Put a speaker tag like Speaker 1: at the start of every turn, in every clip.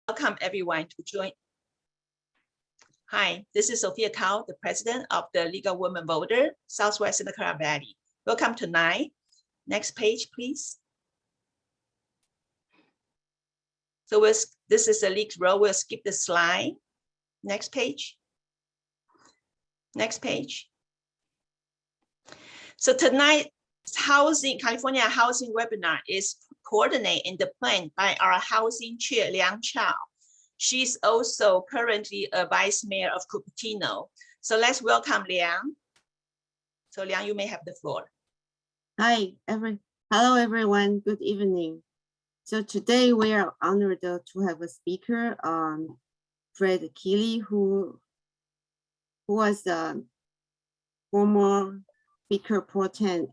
Speaker 1: Welcome everyone to join. Hi, this is Sophia Cao, the president of the League of Women Voters, Southwest Santa Clara Valley. Welcome tonight. Next page, please. So this is a leaked row. We'll skip the slide. Next page. Next page. So tonight's California housing webinar is coordinated and planned by our housing chair, Liang Chao. She's also currently a vice mayor of Cupertino. So let's welcome Liang. So Liang, you may have the floor.
Speaker 2: Hi, hello everyone, good evening. So today we are honored to have a speaker, Fred Keely, who was a former Speaker Pro Tem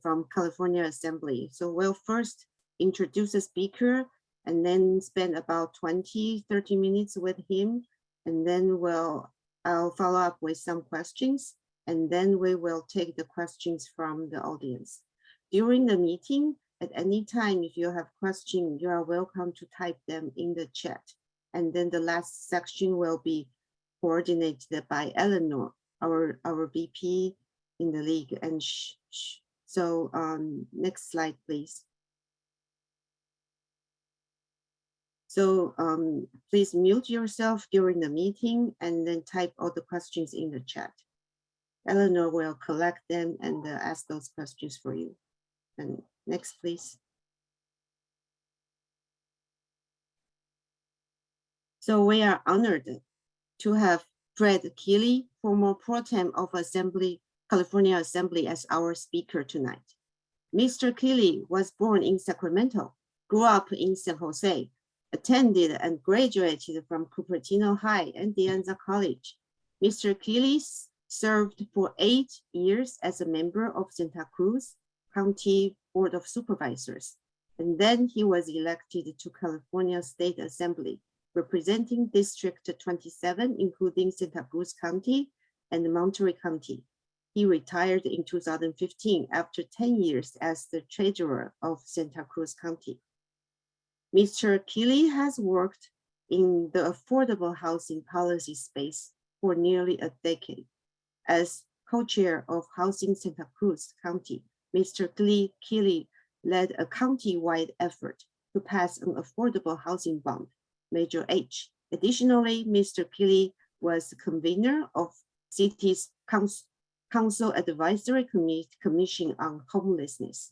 Speaker 2: from California Assembly. So we'll first introduce the speaker and then spend about 20-30 minutes with him. And then I'll follow up with some questions. And then we will take the questions from the audience. During the meeting, at any time, if you have questions, you are welcome to type them in the chat. And then the last section will be coordinated by Eleanor, our VP in the league. And so next slide, please. So please mute yourself during the meeting and then type all the questions in the chat. Eleanor will collect them and ask those questions for you. And next, please. So we are honored to have Fred Keely, former Pro Tem of California Assembly, as our speaker tonight. Mr. Keely was born in Sacramento, grew up in San Jose, attended and graduated from Cupertino High and De Anza College. Mr. Keely served for 8 years as a member of Santa Cruz County Board of Supervisors, and then he was elected to California State Assembly, representing District 27, including Santa Cruz County and Monterey County. He retired in 2015 after 10 years as the treasurer of Santa Cruz County. Mr. Keely has worked in the affordable housing policy space for nearly a decade. As co-chair of Housing Santa Cruz County, Mr. Keely led a county-wide effort to pass an affordable housing bond, Major H. Additionally, Mr. Keely was convener of city's Council Advisory Commission on Homelessness.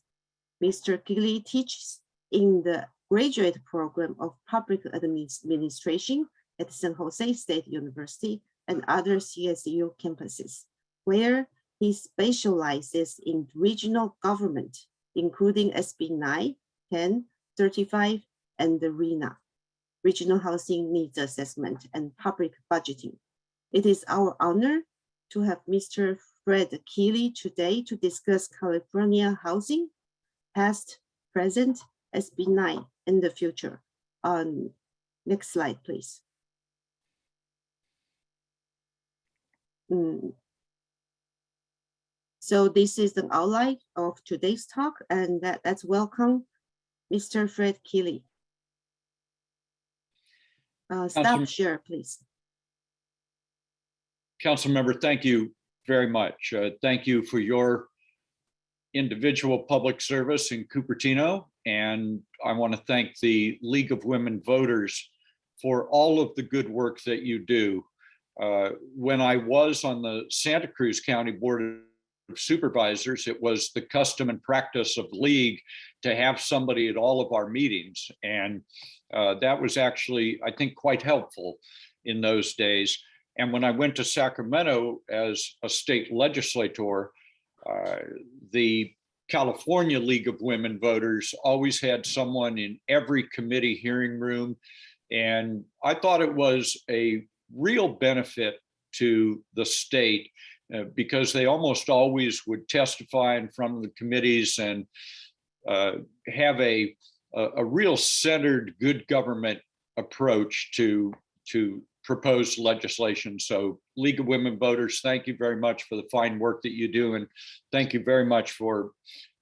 Speaker 2: Mr. Keely teaches in the graduate program of public administration at San Jose State University and other CSU campuses, where he specializes in regional government, including SB 9, 10, 35, and the RHNA, Regional Housing Needs Assessment and Public Budgeting. It is our honor to have Mr. Fred Keely today to discuss California housing, past, present, SB 9, and the future. Next slide, please. So this is an outline of today's talk, and let's welcome Mr. Fred Keely. Stop share, please.
Speaker 3: Council member, thank you very much. Thank you for your individual public service in Cupertino, and I want to thank the League of Women Voters for all of the good work that you do. When I was on the Santa Cruz County Board of Supervisors, it was the custom and practice of League to have somebody at all of our meetings, and that was actually, I think, quite helpful in those days. And when I went to Sacramento as a state legislator, the California League of Women Voters always had someone in every committee hearing room. And I thought it was a real benefit to the state because they almost always would testify in front of the committees and have a real centered good government approach to proposed legislation. So League of Women Voters, thank you very much for the fine work that you do. And thank you very much for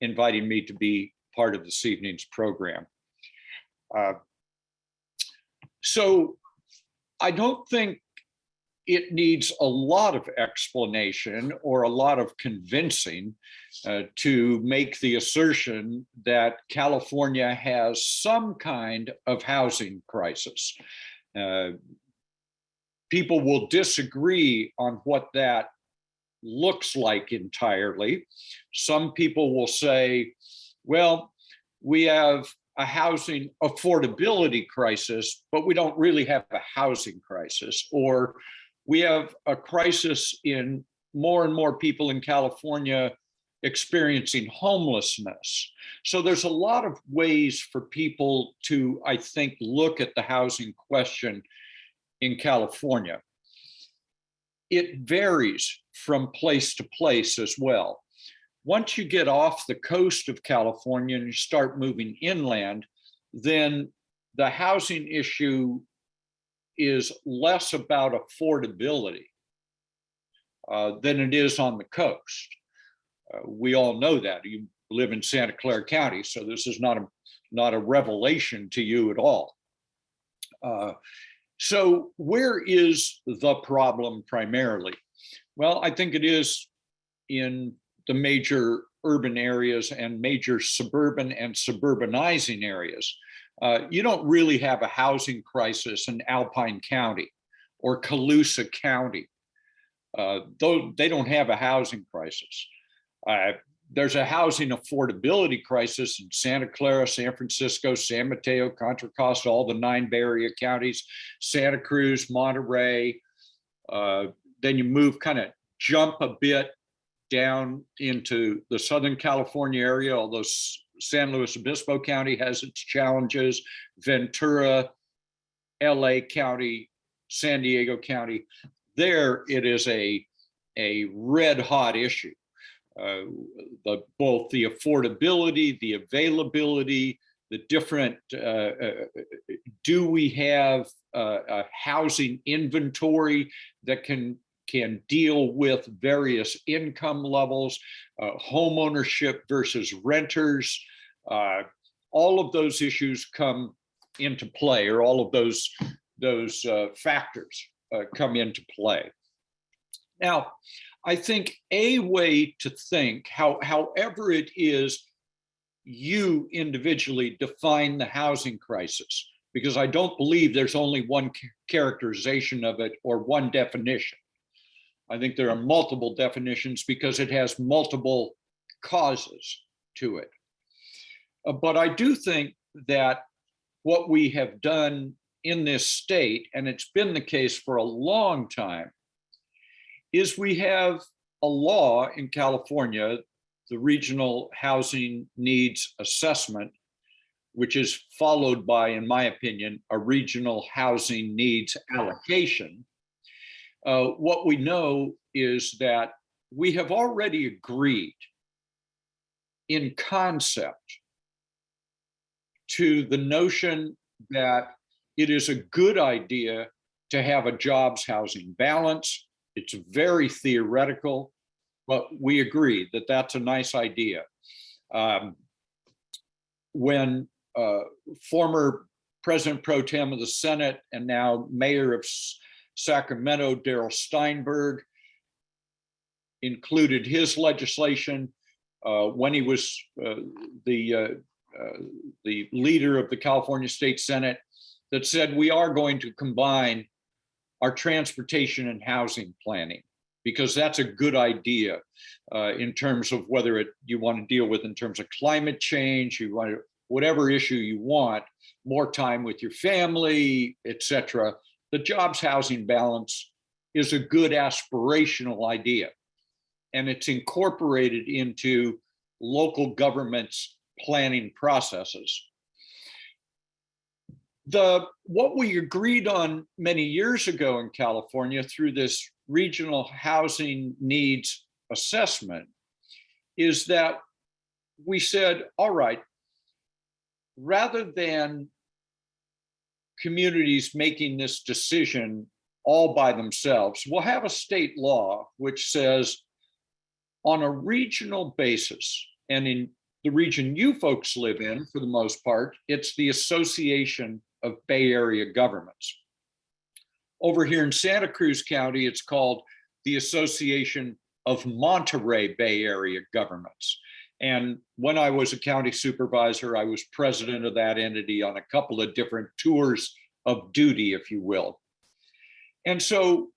Speaker 3: inviting me to be part of this evening's program. So I don't think it needs a lot of explanation or a lot of convincing to make the assertion that California has some kind of housing crisis. People will disagree on what that looks like entirely. Some people will say, well, we have a housing affordability crisis, but we don't really have a housing crisis. Or we have a crisis in more and more people in California experiencing homelessness. So there's a lot of ways for people to, I think, look at the housing question in California. It varies from place to place as well. Once you get off the coast of California and you start moving inland, then the housing issue is less about affordability than it is on the coast. We all know that. You live in Santa Clara County, so this is not a revelation to you at all. So where is the problem primarily? Well, I think it is in the major urban areas and major suburban and suburbanizing areas. You don't really have a housing crisis in Alpine County or Colusa County. Though they don't have a housing crisis. There's a housing affordability crisis in Santa Clara, San Francisco, San Mateo, Contra Costa, all the 9 Bay Area counties, Santa Cruz, Monterey. Then you jump a bit down into the Southern California area, although San Luis Obispo County has its challenges, Ventura, LA County, San Diego County. There it is a red hot issue. Both the affordability, the availability, the different, do we have a housing inventory that can deal with various income levels, home ownership versus renters. All of those issues come into play, or all of those factors come into play. Now, I think a way to think, however it is you individually define the housing crisis, because I don't believe there's only one characterization of it or one definition. I think there are multiple definitions because it has multiple causes to it. But I do think that what we have done in this state, and it's been the case for a long time, is we have a law in California, the Regional Housing Needs Assessment, which is followed by, in my opinion, a Regional Housing Needs Allocation. What we know is that we have already agreed in concept to the notion that it is a good idea to have a jobs housing balance. It's very theoretical, but we agree that that's a nice idea. When former President Pro Tem of the Senate and now Mayor of Sacramento, Darrell Steinberg, included his legislation when he was the leader of the California State Senate, that said we are going to combine our transportation and housing planning, because that's a good idea in terms of whether you want to deal with in terms of climate change, you want to, whatever issue you want, more time with your family, etc. The jobs housing balance is a good aspirational idea, and it's incorporated into local government's planning processes. What we agreed on many years ago in California through this Regional Housing Needs Assessment is that we said, all right, rather than communities making this decision all by themselves, we'll have a state law which says on a regional basis, and in the region you folks live in, for the most part, it's the Association of Bay Area governments. Over here in Santa Cruz County, it's called the Association of Monterey Bay Area Governments. And when I was a county supervisor, I was president of that entity on a couple of different tours of duty, if you will. And so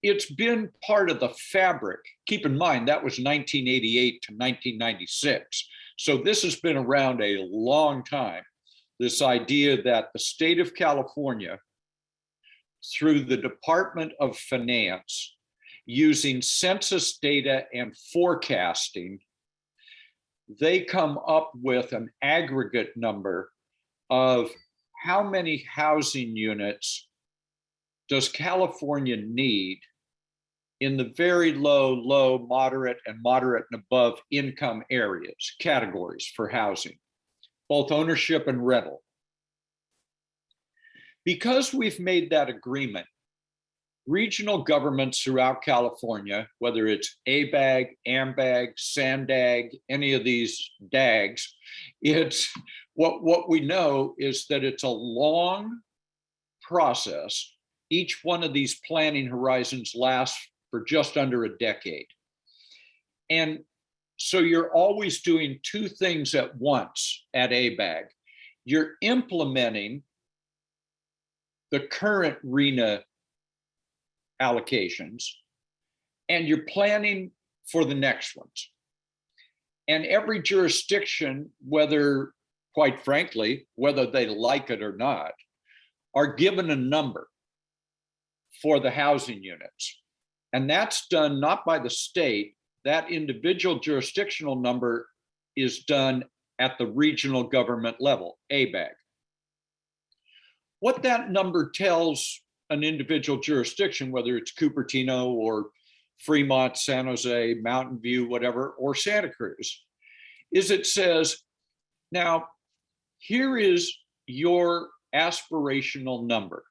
Speaker 3: it's been part of the fabric. Keep in mind, that was 1988 to 1996. So this has been around a long time. This idea that the state of California, through the Department of Finance, using census data and forecasting, they come up with an aggregate number of how many housing units does California need in the very low, moderate, and moderate and above income areas, categories for housing, both ownership and rental. Because we've made that agreement, regional governments throughout California, whether it's ABAG, AMBAG, SANDAG, any of these DAGs, it's what we know is that it's a long process. Each one of these planning horizons lasts for just under a decade. And so you're always doing two things at once at ABAG. You're implementing the current RHNA allocations, and you're planning for the next ones. And every jurisdiction, whether, quite frankly, whether they like it or not, are given a number for the housing units. And that's done not by the state. That individual jurisdictional number is done at the regional government level, ABAG. What that number tells an individual jurisdiction, whether it's Cupertino or Fremont, San Jose, Mountain View, whatever, or Santa Cruz, is it says, now, here is your aspirational number.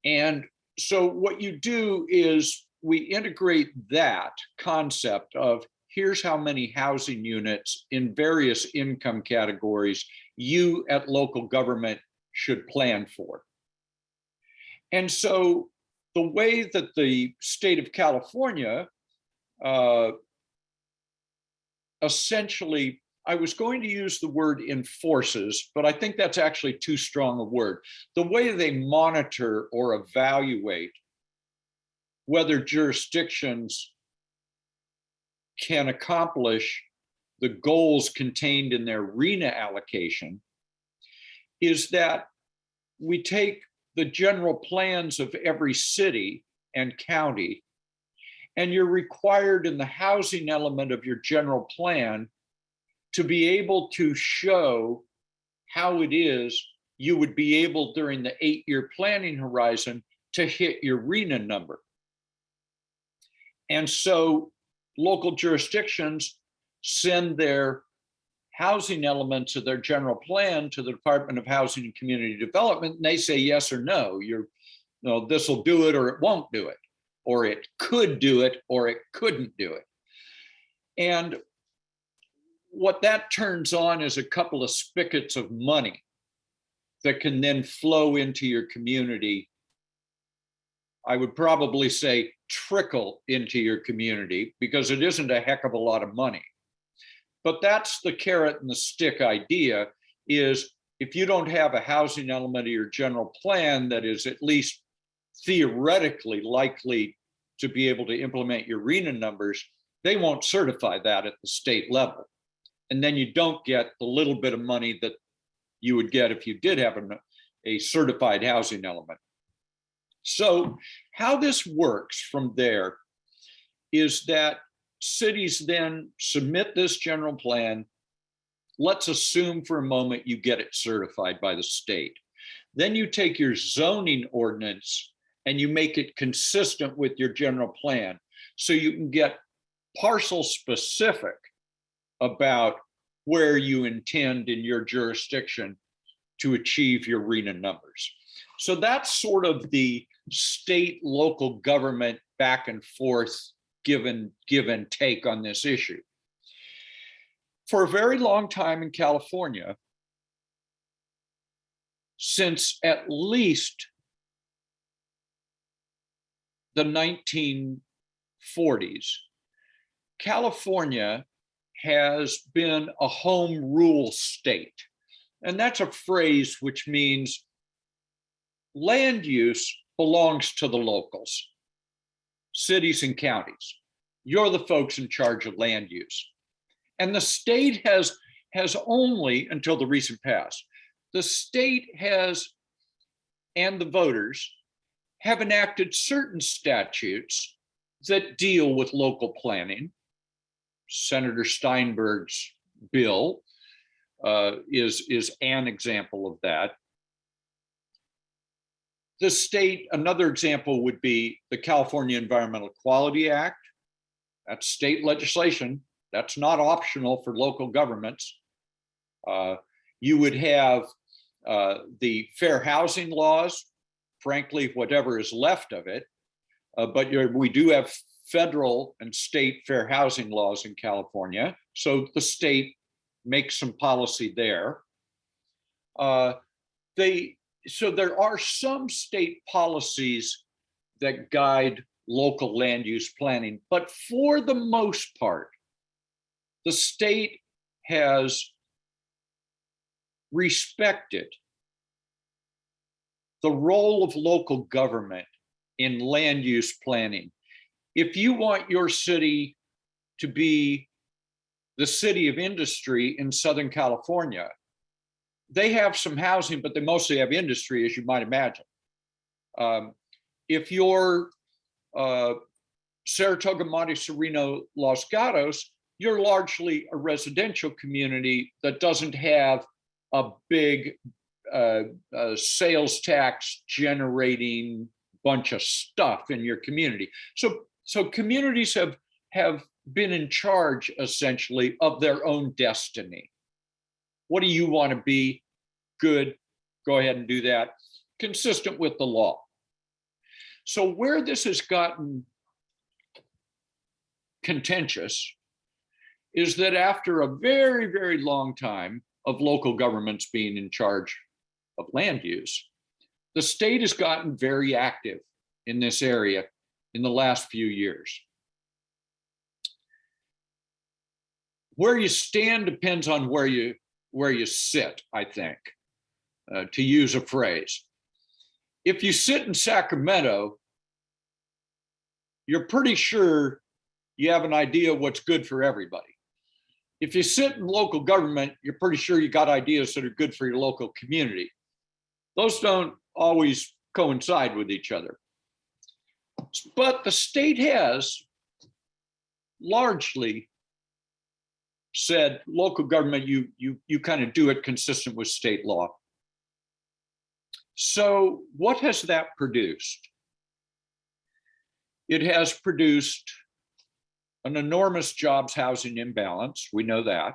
Speaker 3: And so what you do is we integrate that concept of here's how many housing units in various income categories you at local government should plan for. And so the way that the state of California essentially, I was going to use the word enforces, but I think that's actually too strong a word. The way they monitor or evaluate whether jurisdictions can accomplish the goals contained in their RHNA allocation is that we take the general plans of every city and county, and you're required in the housing element of your general plan to be able to show how it is you would be able during the 8-year planning horizon to hit your RHNA number. And so local jurisdictions send their housing elements of their general plan to the Department of Housing and Community Development, and they say yes or no. This will do it or it won't do it, or it could do it or it couldn't do it. And what that turns on is a couple of spigots of money that can then flow into your community. I would probably say trickle into your community because it isn't a heck of a lot of money. But that's the carrot and the stick idea, is if you don't have a housing element of your general plan that is at least theoretically likely to be able to implement your RHNA numbers, they won't certify that at the state level. And then you don't get the little bit of money that you would get if you did have a certified housing element. So how this works from there is that cities then submit this general plan. Let's assume for a moment you get it certified by the state. Then you take your zoning ordinance and you make it consistent with your general plan. So you can get parcel specific about where you intend in your jurisdiction to achieve your RHNA numbers. So that's sort of the state local government back and forth give and take on this issue. For a very long time in California, since at least the 1940s, California has been a home rule state. And that's a phrase which means land use belongs to the locals, cities and counties. You're the folks in charge of land use. And the state has only, until the recent past, the state has, and the voters, have enacted certain statutes that deal with local planning. Senator Steinberg's bill is an example of that. The state, another example would be the California Environmental Quality Act. That's state legislation. That's not optional for local governments. You would have the fair housing laws, frankly, whatever is left of it. But we do have federal and state fair housing laws in California. So the state makes some policy there. So there are some state policies that guide local land use planning, but for the most part, the state has respected the role of local government in land use planning. If you want your city to be the city of industry in Southern California, they have some housing, but they mostly have industry, as you might imagine. If you're Saratoga, Monte Sereno, Los Gatos, you're largely a residential community that doesn't have a big sales tax generating bunch of stuff in your community. So communities have been in charge essentially of their own destiny. What do you want to be? Good, go ahead and do that, consistent with the law. So where this has gotten contentious is that after a very, very long time of local governments being in charge of land use, the state has gotten very active in this area in the last few years. Where you stand depends on where you sit, I think, to use a phrase. If you sit in Sacramento, you're pretty sure you have an idea of what's good for everybody. If you sit in local government, you're pretty sure you got ideas that are good for your local community. Those don't always coincide with each other. But the state has largely said, local government, you kind of do it consistent with state law. So what has that produced? It has produced an enormous jobs housing imbalance. We know that.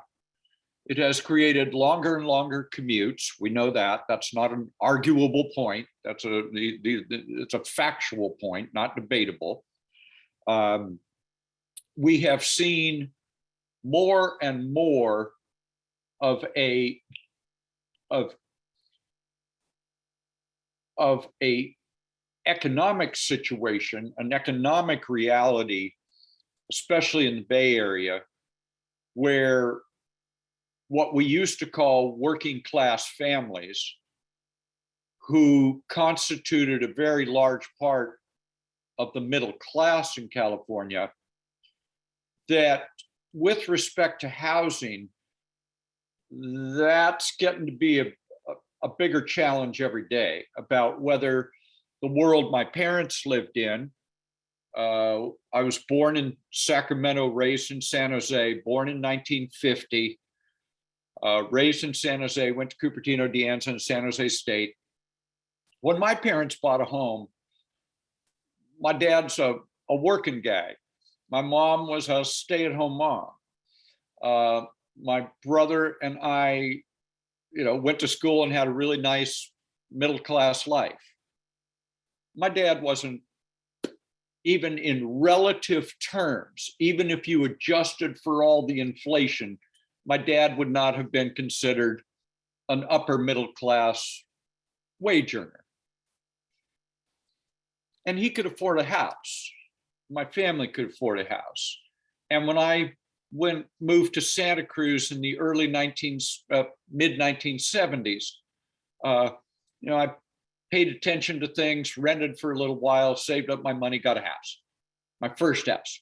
Speaker 3: It has created longer and longer commutes. We know that. That's not an arguable point. It's a factual point, not debatable. We have seen more and more of a economic situation, an economic reality, especially in the Bay Area, where what we used to call working class families, who constituted a very large part of the middle class in California, that with respect to housing, that's getting to be a bigger challenge every day about whether the world my parents lived in. I was born in Sacramento, raised in San Jose, born in 1950, raised in San Jose, went to Cupertino, De Anza, and San Jose State. When my parents bought a home, my dad's a working guy. My mom was a stay-at-home mom. My brother and I, went to school and had a really nice middle-class life. My dad wasn't, even in relative terms, even if you adjusted for all the inflation, my dad would not have been considered an upper middle class wage earner. And he could afford a house. My family could afford a house. And when I moved to Santa Cruz in the early mid 1970s, I paid attention to things, rented for a little while, saved up my money, got a house, my first house.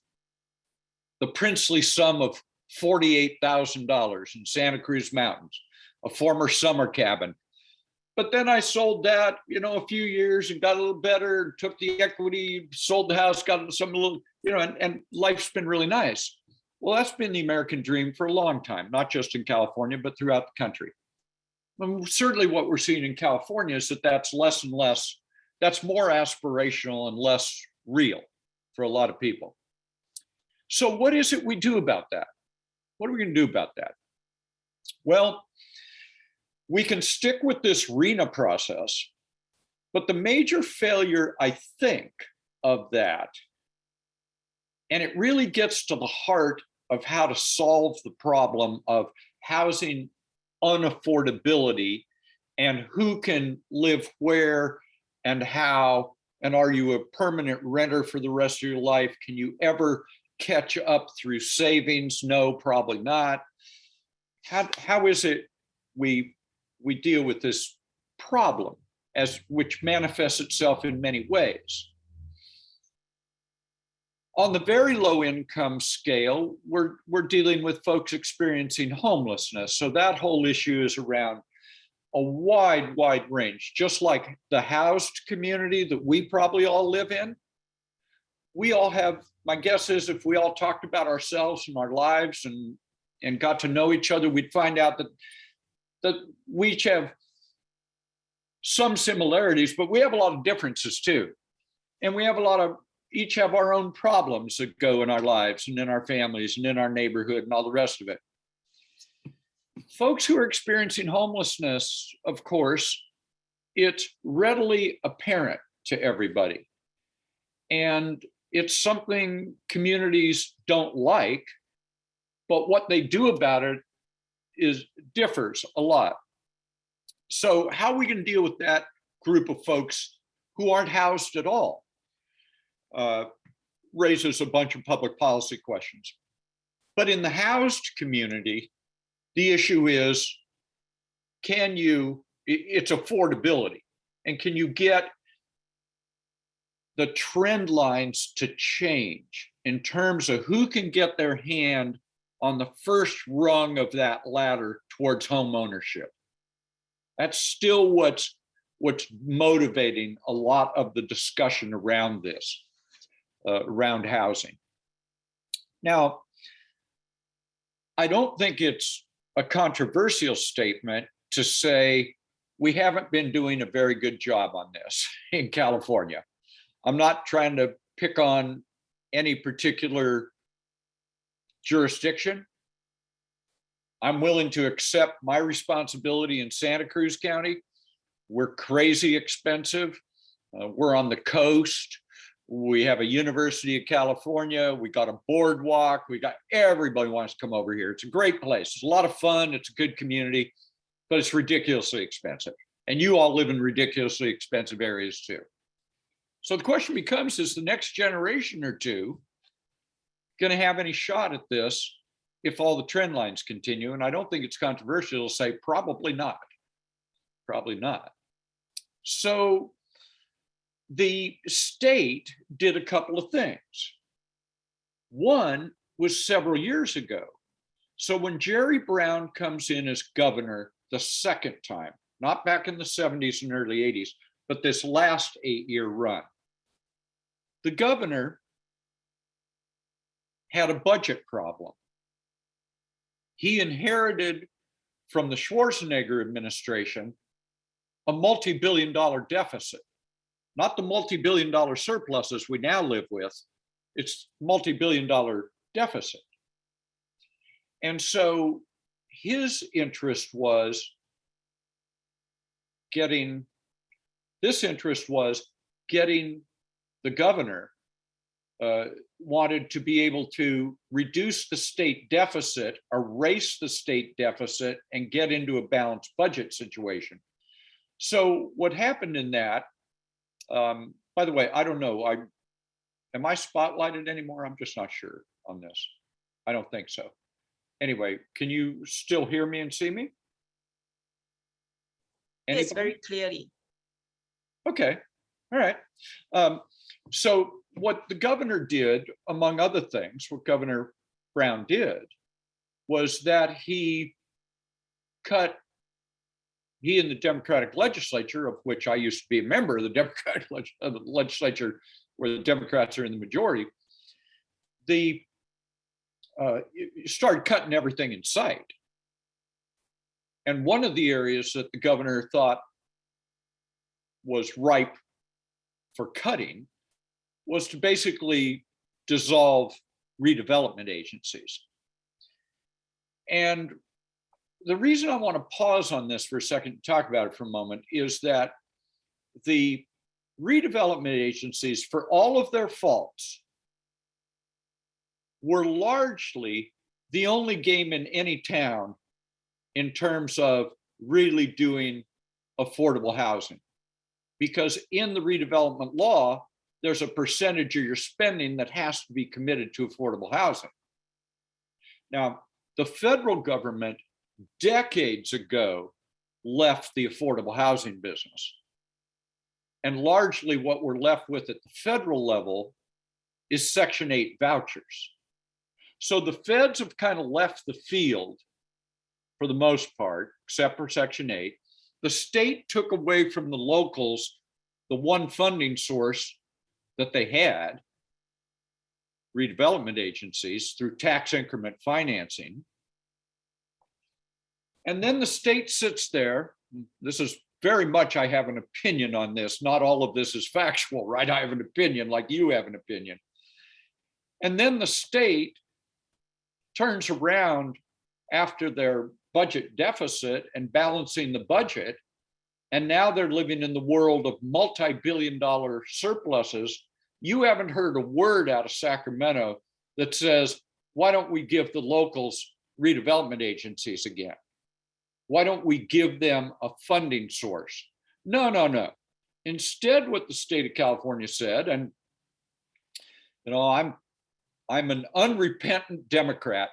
Speaker 3: The princely sum of $48,000 in Santa Cruz Mountains, a former summer cabin. But then I sold that, a few years and got a little better, took the equity, sold the house, got some little, and life's been really nice. Well, that's been the American dream for a long time, not just in California, but throughout the country. And certainly what we're seeing in California is that that's less and less, that's more aspirational and less real for a lot of people. So what is it we do about that? What are we going to do about that? Well, we can stick with this RHNA process, but the major failure, I think, of that, and it really gets to the heart of how to solve the problem of housing unaffordability and who can live where and how, and are you a permanent renter for the rest of your life? Can you ever catch up through savings? No, probably not. How is it we deal with this problem, which manifests itself in many ways? On the very low income scale, we're dealing with folks experiencing homelessness. So that whole issue is around a wide range, just like the housed community that we probably all live in. We all have, my guess is if we all talked about ourselves and our lives and got to know each other, we'd find out that we each have some similarities, but we have a lot of differences too. And we have each have our own problems that go in our lives and in our families and in our neighborhood and all the rest of it. Folks who are experiencing homelessness, of course, it's readily apparent to everybody. And it's something communities don't like, but what they do about it differs a lot. So how are we going to deal with that group of folks who aren't housed at all? Raises a bunch of public policy questions. But in the housed community, the issue is, it's affordability, and can you get the trend lines to change in terms of who can get their hand on the first rung of that ladder towards home ownership? That's still what's motivating a lot of the discussion around this. Around housing. Now, I don't think it's a controversial statement to say we haven't been doing a very good job on this in California. I'm not trying to pick on any particular jurisdiction. I'm willing to accept my responsibility in Santa Cruz County. We're crazy expensive. We're on the coast. We have a University of California. We got a boardwalk. Everybody wants to come over here. It's a great place. It's a lot of fun. It's a good community, but it's ridiculously expensive. And you all live in ridiculously expensive areas too. So the question becomes, is the next generation or two going to have any shot at this if all the trend lines continue? And I don't think it's controversial to say probably not. Probably not. So the state did a couple of things. One was several years ago. So when Jerry Brown comes in as governor the second time, not back in the 70s and early 80s, but this last 8-year run, the governor had a budget problem. He inherited from the Schwarzenegger administration a multi-billion-dollar deficit. Not the multi-billion-dollar surpluses we now live with, it's multi-billion-dollar deficit. And so his interest was getting the governor wanted to be able to reduce the state deficit, erase the state deficit, and get into a balanced budget situation. So what happened in that, by the way, I don't know, am I spotlighted anymore? I'm just not sure on this. I don't think so. Anyway, can you still hear me and see me?
Speaker 1: Yes,
Speaker 3: Anybody?
Speaker 1: very clearly.
Speaker 3: Okay, all right. So what the governor did, among other things, what Governor Brown did was that he and the Democratic legislature, of which I used to be a member of the Democratic legislature, where the Democrats are in the majority, started cutting everything in sight. And one of the areas that the governor thought was ripe for cutting was to basically dissolve redevelopment agencies. And the reason I want to pause on this for a second and talk about it for a moment is that the redevelopment agencies, for all of their faults, were largely the only game in any town in terms of really doing affordable housing. Because in the redevelopment law, there's a percentage of your spending that has to be committed to affordable housing. Now, the federal government decades ago left the affordable housing business. And largely what we're left with at the federal level is Section 8 vouchers. So the feds have kind of left the field for the most part, except for Section 8. The state took away from the locals the one funding source that they had, redevelopment agencies, through tax increment financing. And then the state sits there. This is very much, I have an opinion on this. Not all of this is factual, right? I have an opinion like you have an opinion. And then the state turns around after their budget deficit and balancing the budget. And now they're living in the world of multi-billion-dollar surpluses. You haven't heard a word out of Sacramento that says, why don't we give the locals redevelopment agencies again? Why don't we give them a funding source? No. Instead, what the state of California said, and I'm an unrepentant Democrat,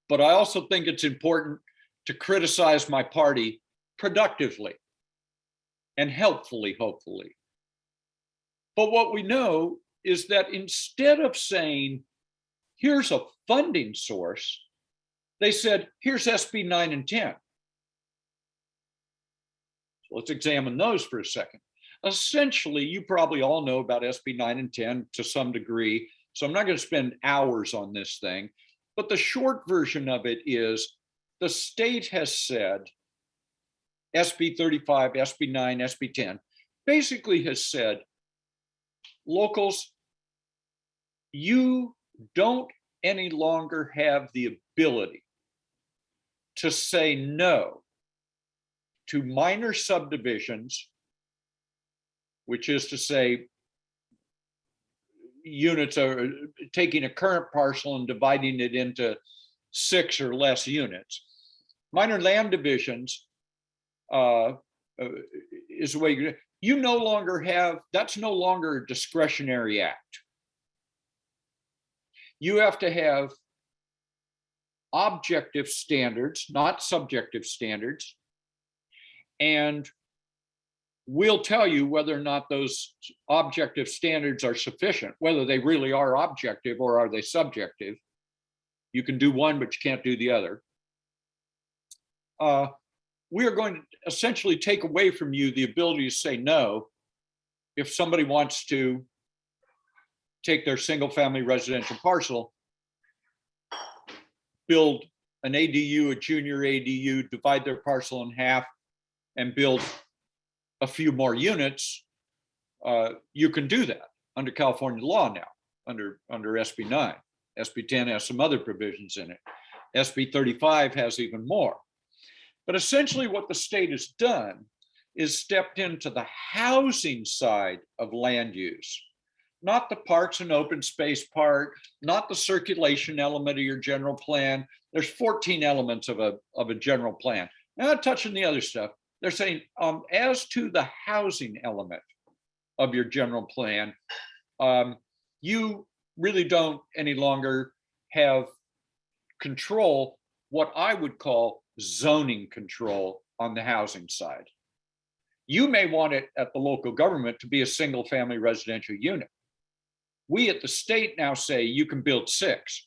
Speaker 3: but I also think it's important to criticize my party productively and helpfully, hopefully. But what we know is that instead of saying, here's a funding source, they said, here's SB 9 and 10. So let's examine those for a second. Essentially, you probably all know about SB 9 and 10 to some degree, so I'm not going to spend hours on this thing, but the short version of it is the state has said, SB 35, SB 9, SB 10, basically has said, locals, you don't any longer have the ability to say no to minor subdivisions, which is to say, units are taking a current parcel and dividing it into 6 or less units. Minor land divisions is the way you no longer have, that's no longer a discretionary act. You have to have objective standards, not subjective standards. And we'll tell you whether or not those objective standards are sufficient, whether they really are objective or are they subjective. You can do one, but you can't do the other. We are going to essentially take away from you the ability to say no if somebody wants to take their single family residential parcel, build an ADU, a junior ADU, divide their parcel in half and build a few more units. You can do that under California law now, under SB 9. SB 10 has some other provisions in it. SB 35 has even more. But essentially what the state has done is stepped into the housing side of land use, not the parks and open space part, not the circulation element of your general plan. There's 14 elements of a general plan. I'm not touching the other stuff. they're saying, as to the housing element of your general plan, you really don't any longer have control, what I would call zoning control on the housing side. You may want it at the local government to be a single family residential unit. We at the state now say you can build 6.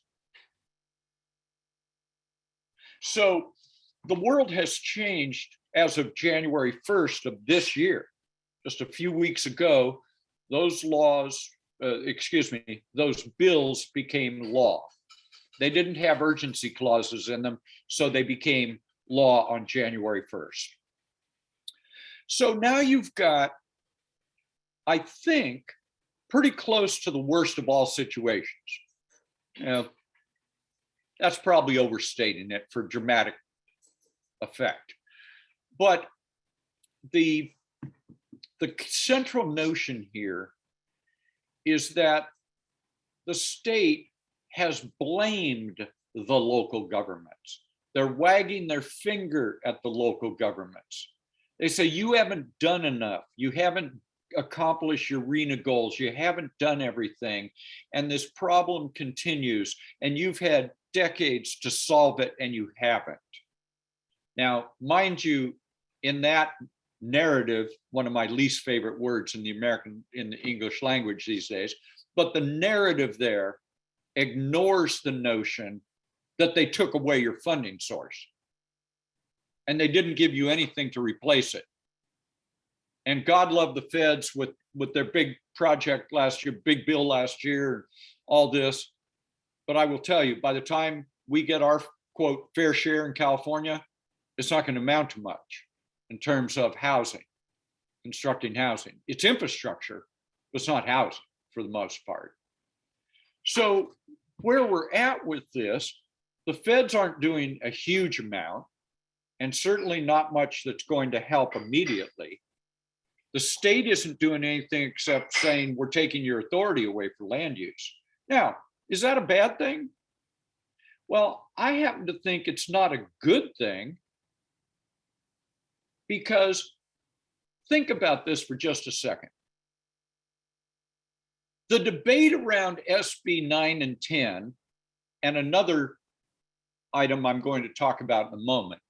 Speaker 3: So the world has changed as of January 1st of this year. Just a few weeks ago, those laws, those bills became law. They didn't have urgency clauses in them, so they became law on January 1st. So now you've got, I think, pretty close to the worst of all situations. That's probably overstating it for dramatic effect. But the central notion here is that the state has blamed the local governments. They're wagging their finger at the local governments. They say, you haven't done enough. You haven't accomplished your RHNA goals. You haven't done everything. And this problem continues. And you've had decades to solve it, and you haven't. Now, mind you, in that narrative, one of my least favorite words in the English language these days, but the narrative there ignores the notion that they took away your funding source and they didn't give you anything to replace it. And God love the feds with their big project last year, big bill last year, all this. But I will tell you, by the time we get our, quote, fair share in California, it's not going to amount to much in terms of housing, constructing housing. It's infrastructure, but it's not housing for the most part. So where we're at with this, the feds aren't doing a huge amount, and certainly not much that's going to help immediately. The state isn't doing anything except saying, we're taking your authority away for land use. Now, is that a bad thing? Well, I happen to think it's not a good thing, because think about this for just a second. The debate around SB 9 and 10, and another item I'm going to talk about in a moment,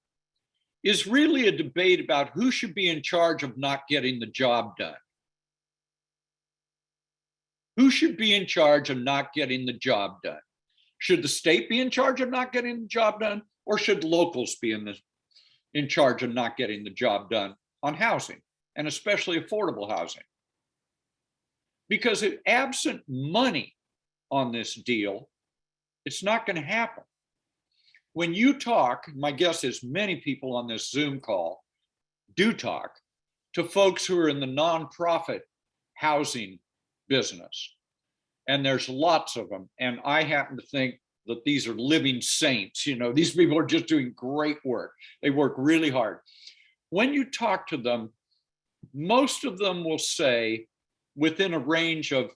Speaker 3: is really a debate about who should be in charge of not getting the job done. Who should be in charge of not getting the job done? Should the state be in charge of not getting the job done, or should locals be in charge of not getting the job done on housing, and especially affordable housing? Because if absent money on this deal, it's not going to happen. When you talk, my guess is many people on this Zoom call do talk to folks who are in the nonprofit housing business. And there's lots of them. And I happen to think that these are living saints. You know, these people are just doing great work. They work really hard. When you talk to them, most of them will say, within a range of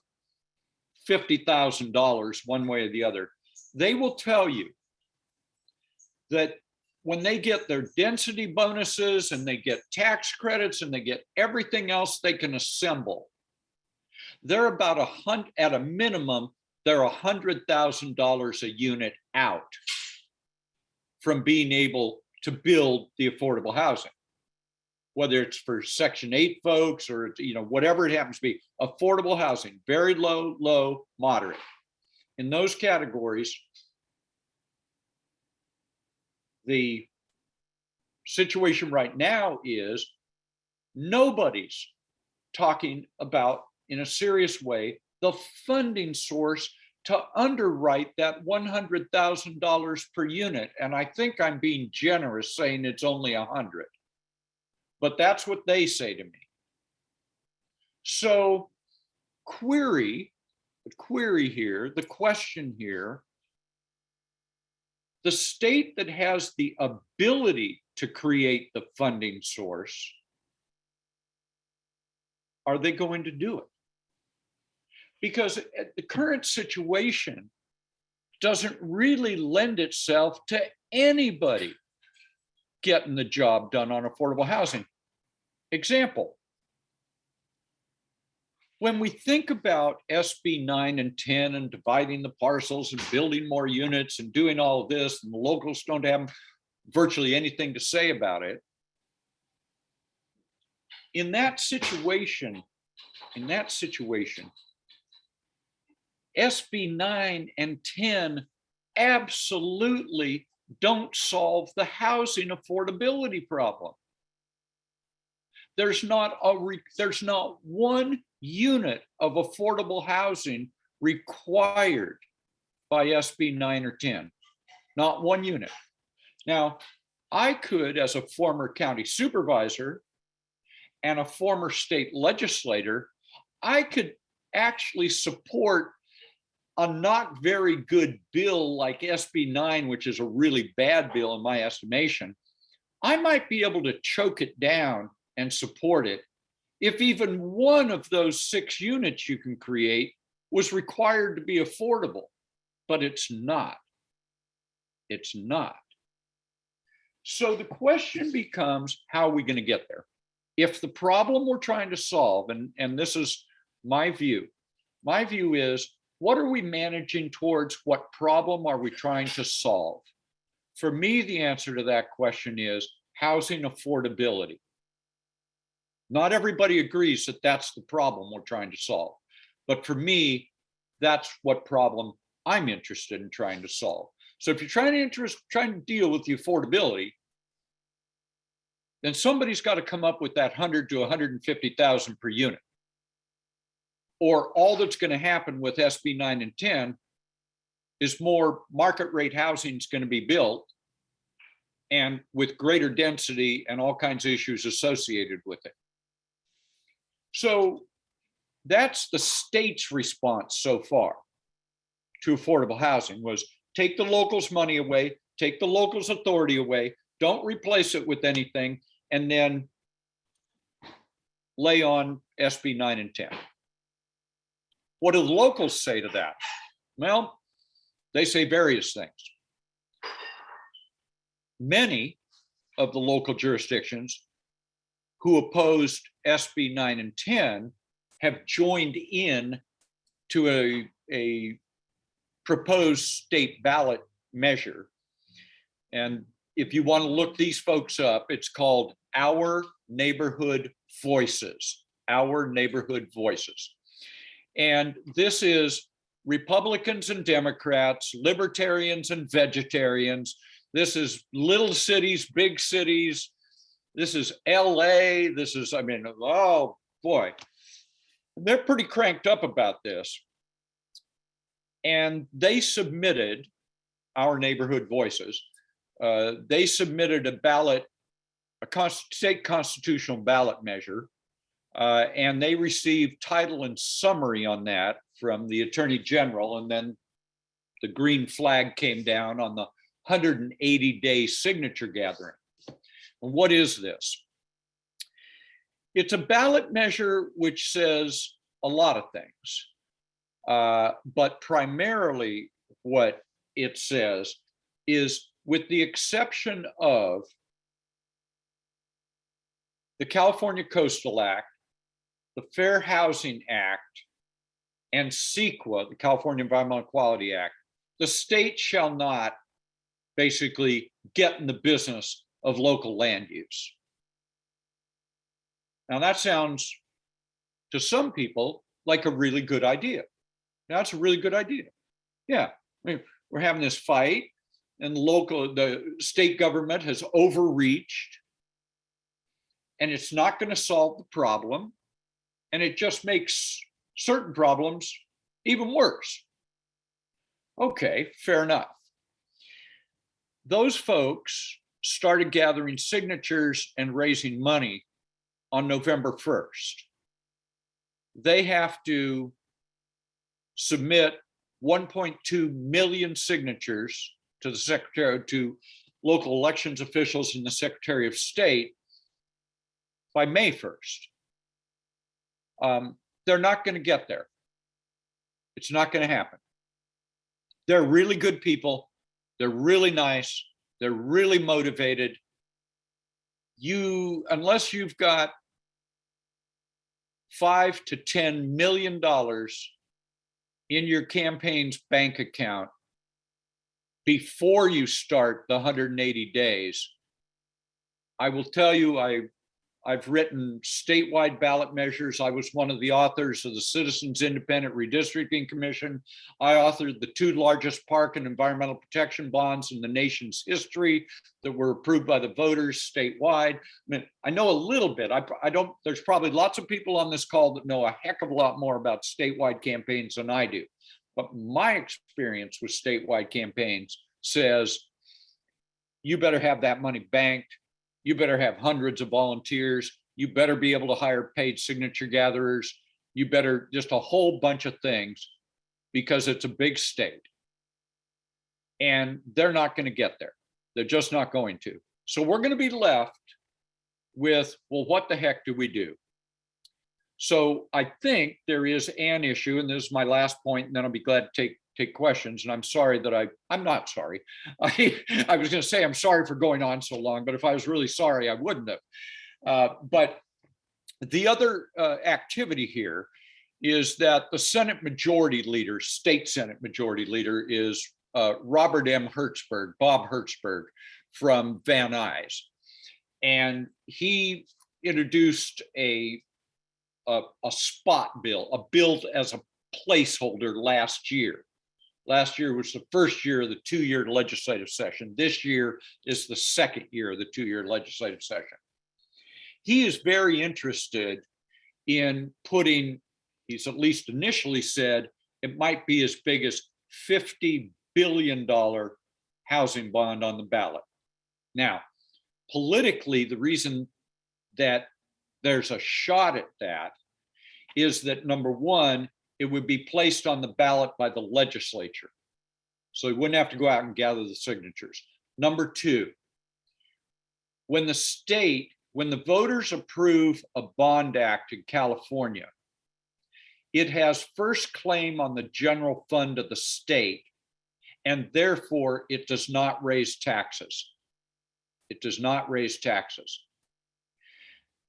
Speaker 3: $50,000 one way or the other, they will tell you that when they get their density bonuses and they get tax credits and they get everything else they can assemble, they're about at a minimum, they're $100,000 a unit out from being able to build the affordable housing, whether it's for Section 8 folks or, you know, whatever it happens to be. Affordable housing, very low, low, moderate. In those categories, the situation right now is nobody's talking about, in a serious way, the funding source to underwrite that $100,000 per unit. And I think I'm being generous saying it's only 100, but that's what they say to me. So the question here, the state that has the ability to create the funding source, are they going to do it? Because the current situation doesn't really lend itself to anybody getting the job done on affordable housing. example. When we think about SB 9 and 10 and dividing the parcels and building more units and doing all of this, and the locals don't have virtually anything to say about it. In that situation, SB 9 and 10 absolutely don't solve the housing affordability problem. There's not one unit of affordable housing required by SB 9 or 10, not one unit. Now, I could, as a former county supervisor and a former state legislator, I could actually support a not very good bill like SB 9, which is a really bad bill in my estimation. I might be able to choke it down and support it if even one of those 6 units you can create was required to be affordable, but it's not. It's not. So the question becomes, how are we going to get there? If the problem we're trying to solve, and this is my view is, what are we managing towards? What problem are we trying to solve? For me, the answer to that question is housing affordability. Not everybody agrees that that's the problem we're trying to solve. But for me, that's what problem I'm interested in trying to solve. So if you're trying to deal with the affordability, then somebody's got to come up with that 100 to 150,000 per unit. Or all that's going to happen with SB 9 and 10 is more market rate housing is going to be built, and with greater density and all kinds of issues associated with it. So that's the state's response so far to affordable housing, was take the locals' money away, take the locals' authority away, don't replace it with anything, and then lay on SB 9 and 10. What do the locals say to that? Well, they say various things. Many of the local jurisdictions who opposed SB 9 and 10 have joined in to a proposed state ballot measure. And if you want to look these folks up, it's called Our Neighborhood Voices. Our Neighborhood Voices. And this is Republicans and Democrats, libertarians and vegetarians. This is little cities, big cities. This is LA. This is, oh boy. They're pretty cranked up about this. And they submitted, Our Neighborhood Voices, they submitted a ballot, a state constitutional ballot measure, and they received title and summary on that from the Attorney General, and then the green flag came down on the 180-day signature gathering. And what is this? It's a ballot measure which says a lot of things, but primarily what it says is, with the exception of the California Coastal Act, the Fair Housing Act, and CEQA, the California Environmental Quality Act, the state shall not basically get in the business of local land use. Now that sounds to some people like a really good idea. That's a really good idea. Yeah, we're having this fight, and the state government has overreached, and it's not going to solve the problem, and it just makes certain problems even worse. Okay, fair enough. Those folks started gathering signatures and raising money on November 1st. They have to submit 1.2 million signatures to the Secretary, to local elections officials and the Secretary of State by May 1st. They're not going to get there. It's not going to happen. They're really good people. They're really nice. They're really motivated. Unless you've got $5 to $10 million in your campaign's bank account before you start the 180 days. I will tell you, I've written statewide ballot measures. I was one of the authors of the Citizens Independent Redistricting Commission. I authored the 2 largest park and environmental protection bonds in the nation's history that were approved by the voters statewide. I mean, I know a little bit. I don't, there's probably lots of people on this call that know a heck of a lot more about statewide campaigns than I do. But my experience with statewide campaigns says, you better have that money banked. You better have hundreds of volunteers. You better be able to hire paid signature gatherers. You better just a whole bunch of things, because it's a big state. And they're not going to get there. They're just not going to. So we're going to be left with, well, what the heck do we do? So I think there is an issue, and this is my last point, and then I'll be glad to take questions. And I'm sorry that I'm not sorry. I was going to say I'm sorry for going on so long, but if I was really sorry, I wouldn't have. But the other activity here is that the Senate Majority Leader, State Senate Majority Leader, is Robert M. Hertzberg, Bob Hertzberg from Van Nuys. And he introduced a spot bill, a bill as a placeholder last year. Last year was the first year of the 2-year legislative session. This year is the second year of the 2-year legislative session. He is very interested in putting, he's at least initially said, it might be as big as $50 billion housing bond on the ballot. Now, politically, the reason that there's a shot at that is that, number one, it would be placed on the ballot by the legislature. So he wouldn't have to go out and gather the signatures. Number two, when the voters approve a bond act in California, it has first claim on the general fund of the state, and therefore it does not raise taxes. It does not raise taxes.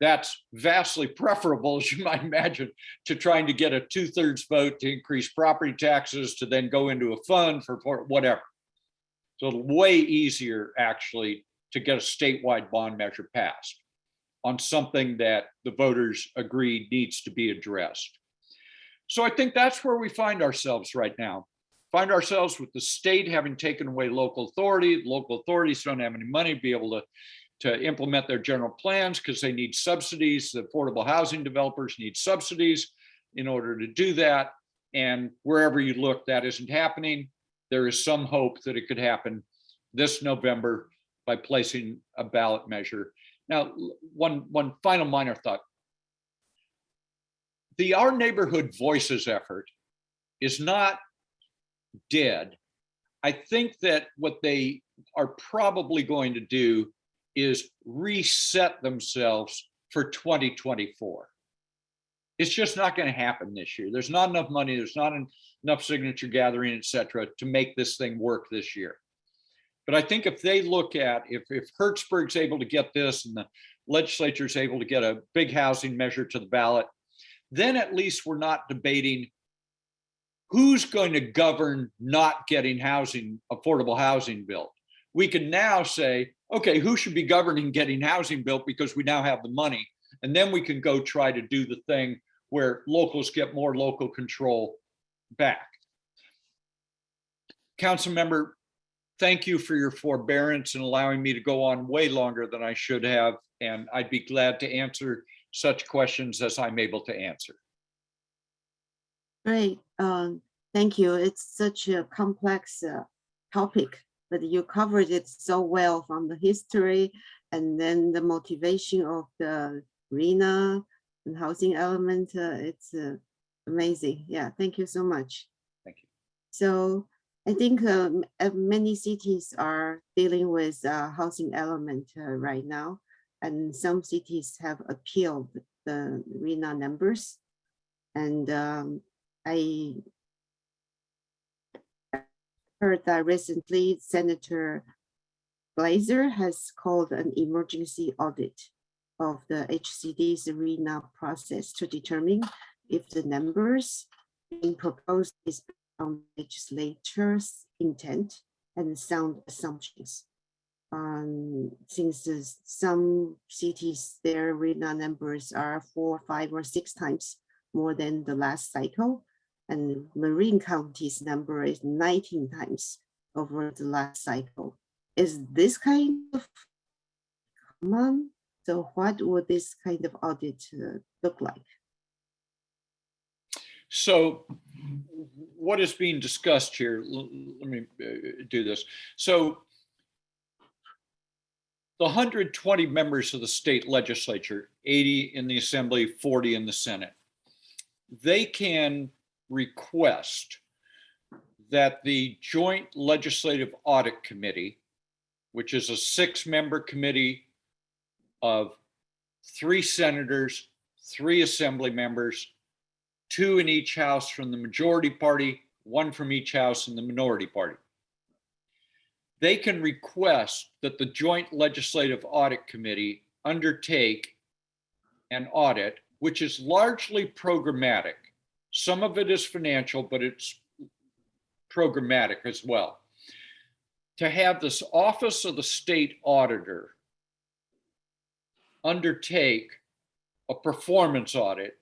Speaker 3: That's vastly preferable, as you might imagine, to trying to get a 2/3 vote to increase property taxes to then go into a fund for whatever. So it's way easier actually to get a statewide bond measure passed on something that the voters agree needs to be addressed. So I think that's where we find ourselves right now. Find ourselves with the state having taken away local authority. Local authorities don't have any money to be able to implement their general plans because they need subsidies. The affordable housing developers need subsidies in order to do that. And wherever you look, that isn't happening. There is some hope that it could happen this November by placing a ballot measure. Now, one final minor thought. The Our Neighborhood Voices effort is not dead. I think that what they are probably going to do is reset themselves for 2024. It's just not going to happen this year. There's not enough money, there's not enough signature gathering, et cetera, to make this thing work this year. But I think if they look at, if Hertzberg's able to get this and the legislature is able to get a big housing measure to the ballot, then at least we're not debating who's going to govern not getting housing, affordable housing built. We can now say, okay, who should be governing getting housing built because we now have the money. And then we can go try to do the thing where locals get more local control back. Council member, thank you for your forbearance and allowing me to go on way longer than I should have. And I'd be glad to answer such questions as I'm able to answer.
Speaker 2: Great, thank you. It's such a complex topic, but you covered it so well from the history and then the motivation of the RHNA and housing element. It's amazing. Yeah, thank you so much.
Speaker 3: Thank you.
Speaker 2: So I think many cities are dealing with housing element right now, and some cities have appealed the RHNA numbers. And I heard that recently Senator Glazer has called an emergency audit of the HCD's RHNA process to determine if the numbers being proposed is based on legislature's intent and sound assumptions. Since some cities, their RHNA numbers are 4, 5, or 6 times more than the last cycle, and Marin County's number is 19 times over the last cycle. Is this kind of common? So what would this kind of audit look like?
Speaker 3: So what is being discussed here? Let me do this. So the 120 members of the state legislature, 80 in the assembly, 40 in the Senate, they can request that the Joint Legislative Audit Committee, which is a 6-member committee of 3 senators, 3 assembly members, 2 in each house from the majority party, 1 from each house in the minority party. They can request that the Joint Legislative Audit Committee undertake an audit, which is largely programmatic. Some of it is financial, but it's programmatic as well. To have this Office of the State Auditor undertake a performance audit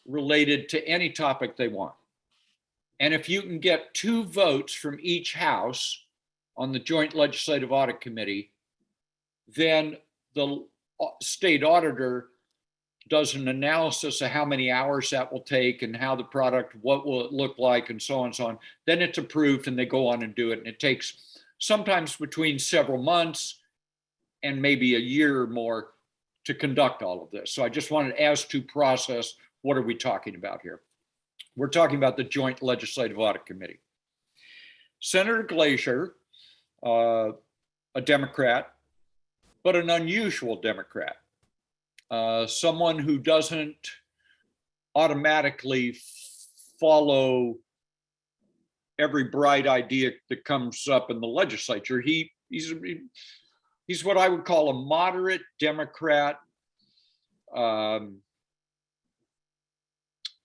Speaker 3: related to any topic they want. And if you can get 2 votes from each house on the Joint Legislative Audit Committee, then the state auditor does an analysis of how many hours that will take and how the product, what will it look like, and so on and so on. Then it's approved and they go on and do it. And it takes sometimes between several months and maybe a year or more to conduct all of this. So I just wanted, as to process, what are we talking about here? We're talking about the Joint Legislative Audit Committee. Senator Glazer, a Democrat, but an unusual Democrat, someone who doesn't automatically follow every bright idea that comes up in the legislature. He's what I would call a moderate Democrat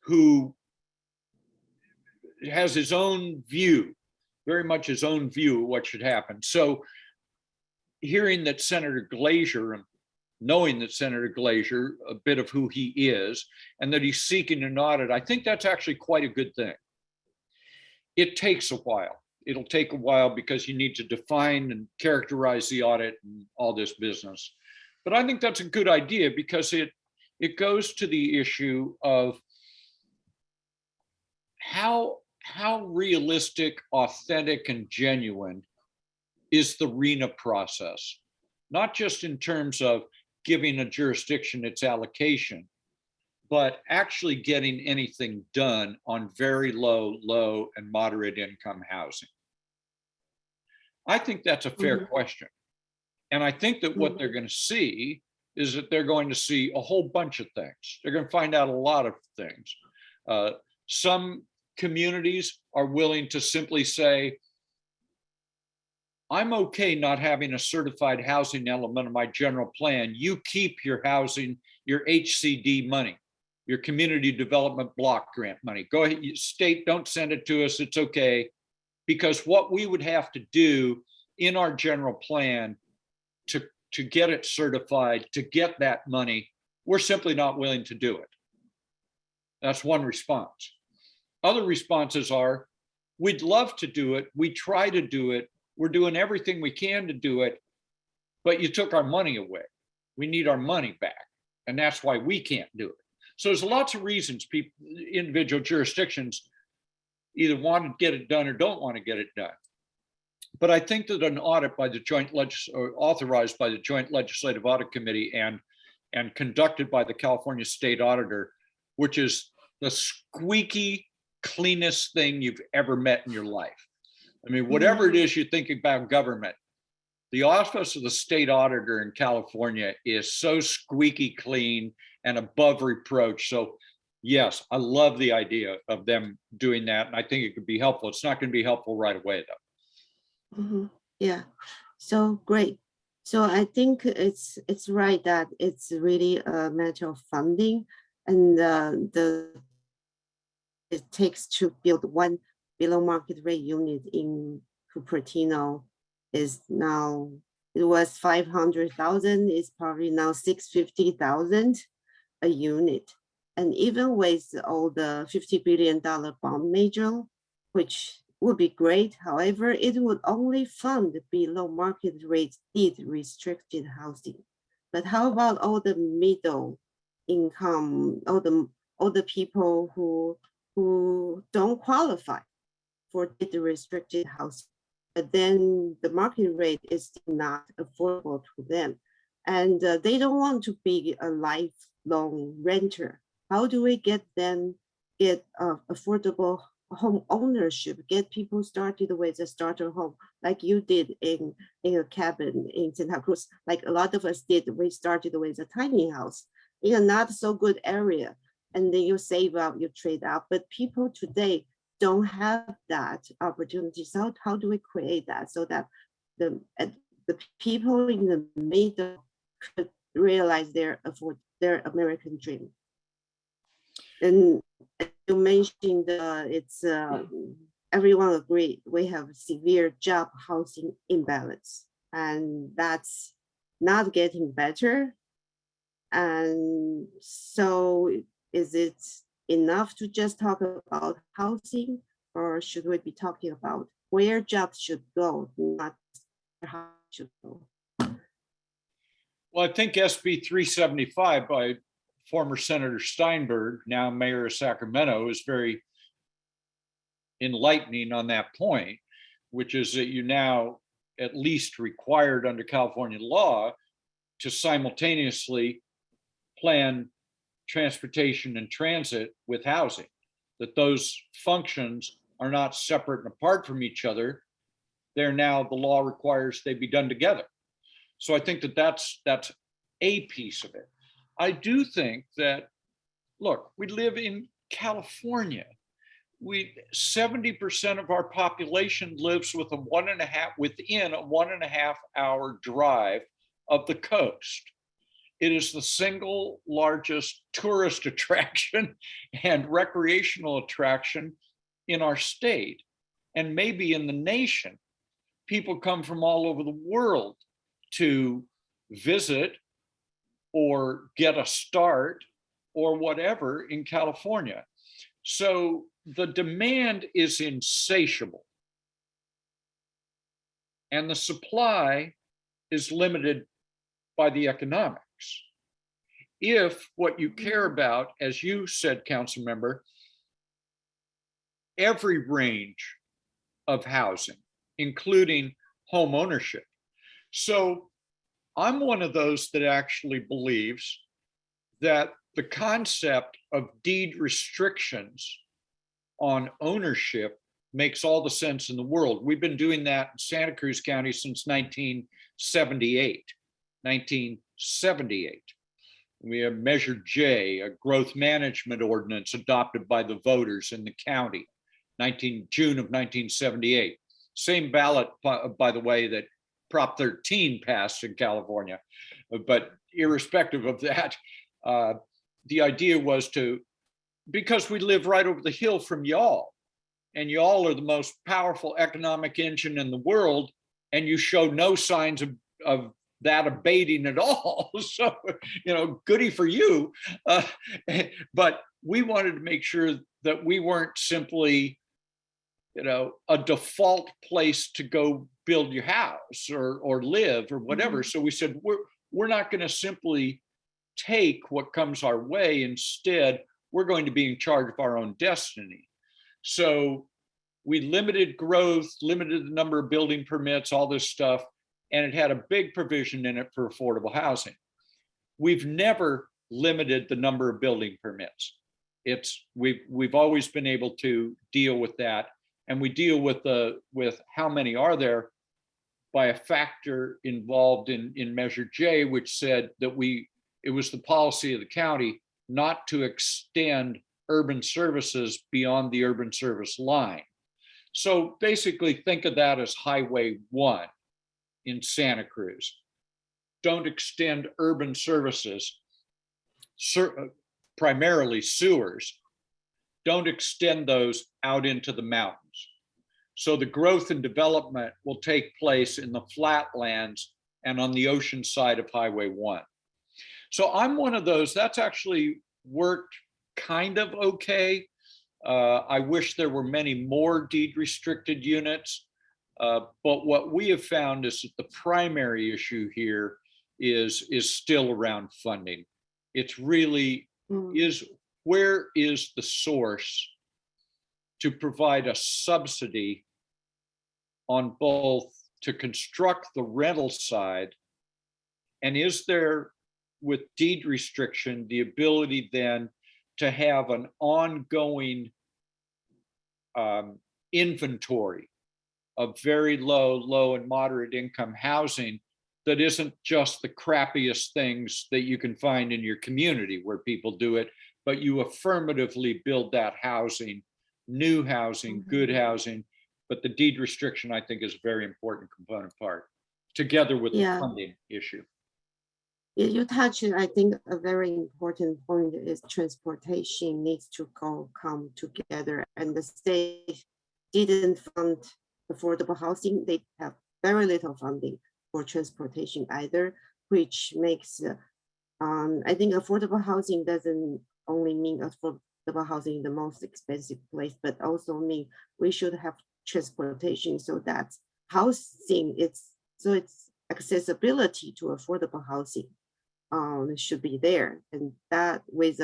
Speaker 3: who has his own view, very much his own view of what should happen. So hearing that Senator Glazer, and knowing that Senator Glazer, a bit of who he is, and that he's seeking an audit, I think that's actually quite a good thing. It takes a while. It'll take a while because you need to define and characterize the audit and all this business. But I think that's a good idea because it goes to the issue of how realistic, authentic, and genuine is the RHNA process, not just in terms of giving a jurisdiction its allocation, but actually getting anything done on very low, and moderate income housing. I think that's a fair question. And I think that what they're going to see is that they're going to see a whole bunch of things. They're going to find out a lot of things. Some communities are willing to simply say, I'm okay not having a certified housing element of my general plan. You keep your housing, your HCD money, your community development block grant money. Go ahead, state, don't send it to us, it's okay. Because what we would have to do in our general plan to get it certified, to get that money, we're simply not willing to do it. That's one response. Other responses are, we'd love to do it, we try to do it, we're doing everything we can to do it, but you took our money away. We need our money back, and that's why we can't do it. So there's lots of reasons people, individual jurisdictions either want to get it done or don't want to get it done. But I think that an audit by the authorized by the Joint Legislative Audit Committee and conducted by the California State Auditor, which is the squeaky cleanest thing you've ever met in your life. I mean, whatever it is you think about government, the Office of the State Auditor in California is so squeaky clean and above reproach. So yes, I love the idea of them doing that. And I think it could be helpful. It's not going to be helpful right away though.
Speaker 2: Yeah, so great. So I think it's right that it's really a matter of funding, and it takes to build one below market rate unit in Cupertino is now, it was 500,000, it's probably now 650,000 a unit. And even with all the $50 billion bond major, which would be great, however, it would only fund below market rate deed restricted housing. But how about all the middle income, all the people who don't qualify for deed restricted housing, but then the market rate is not affordable to them, and they don't want to be a lifelong renter. How do we get them affordable home ownership, get people started with a starter home like you did in a cabin in Santa Cruz, like a lot of us did. We started with a tiny house in a not so good area, and then you save up, you trade out. But people today don't have that opportunity. So how do we create that so that the people in the middle could realize their American dream? And you mentioned it's everyone agreed we have severe job housing imbalance, and that's not getting better. And so is it enough to just talk about housing, or should we be talking about where jobs should go, not how it should go?
Speaker 3: Well, I think SB 375 by former Senator Steinberg, now Mayor of Sacramento, is very enlightening on that point, which is that you now at least required under California law to simultaneously plan transportation and transit with housing, that those functions are not separate and apart from each other. They're now, the law requires they be done together. So I think that that's a piece of it. I do think that, look, we live in California. 70% of our population lives within a 1.5 hour drive of the coast. It is the single largest tourist attraction and recreational attraction in our state, and maybe in the nation. People come from all over the world to visit or get a start or whatever in California. So the demand is insatiable, and the supply is limited by the economics. If what you care about, as you said, council member, every range of housing, including home ownership. So I'm one of those that actually believes that the concept of deed restrictions on ownership makes all the sense in the world. We've been doing that in Santa Cruz County since 1978. 1978. We have Measure J, a growth management ordinance adopted by the voters in the county, June of 1978. Same ballot, by the way, that Prop 13 passed in California. But irrespective of that, the idea was to, because we live right over the hill from y'all, and y'all are the most powerful economic engine in the world, and you show no signs of that abating at all. So, goody for you. But we wanted to make sure that we weren't simply, a default place to go build your house or live or whatever. Mm-hmm. So we said, we're not going to simply take what comes our way. Instead, we're going to be in charge of our own destiny. So we limited growth, limited the number of building permits, all this stuff, and it had a big provision in it for affordable housing. We've never limited the number of building permits. We've always been able to deal with that, and we deal with how many are there by a factor involved in Measure J, which said that it was the policy of the county not to extend urban services beyond the urban service line. So basically think of that as Highway 1 in Santa Cruz. don't extend urban services, primarily sewers, don't extend those out into the mountains. So the growth and development will take place in the flatlands and on the ocean side of Highway 1. So I'm one of those, that's actually worked kind of okay. I wish there were many more deed restricted units, but what we have found is that the primary issue here is still around funding. It's really is, where is the source to provide a subsidy on both to construct the rental side, and is there, with deed restriction, the ability then to have an ongoing inventory of very low and moderate income housing that isn't just the crappiest things that you can find in your community where people do it, but you affirmatively build that housing, new housing, good housing. But the deed restriction, I think, is a very important component part, together with the funding issue.
Speaker 2: You touched, I think, a very important point is transportation needs to come together, and the state didn't fund affordable housing. They have very little funding for transportation either, which makes, I think affordable housing doesn't only mean affordable housing in the most expensive place, but also mean we should have transportation so that housing, it's accessibility to affordable housing should be there, and that with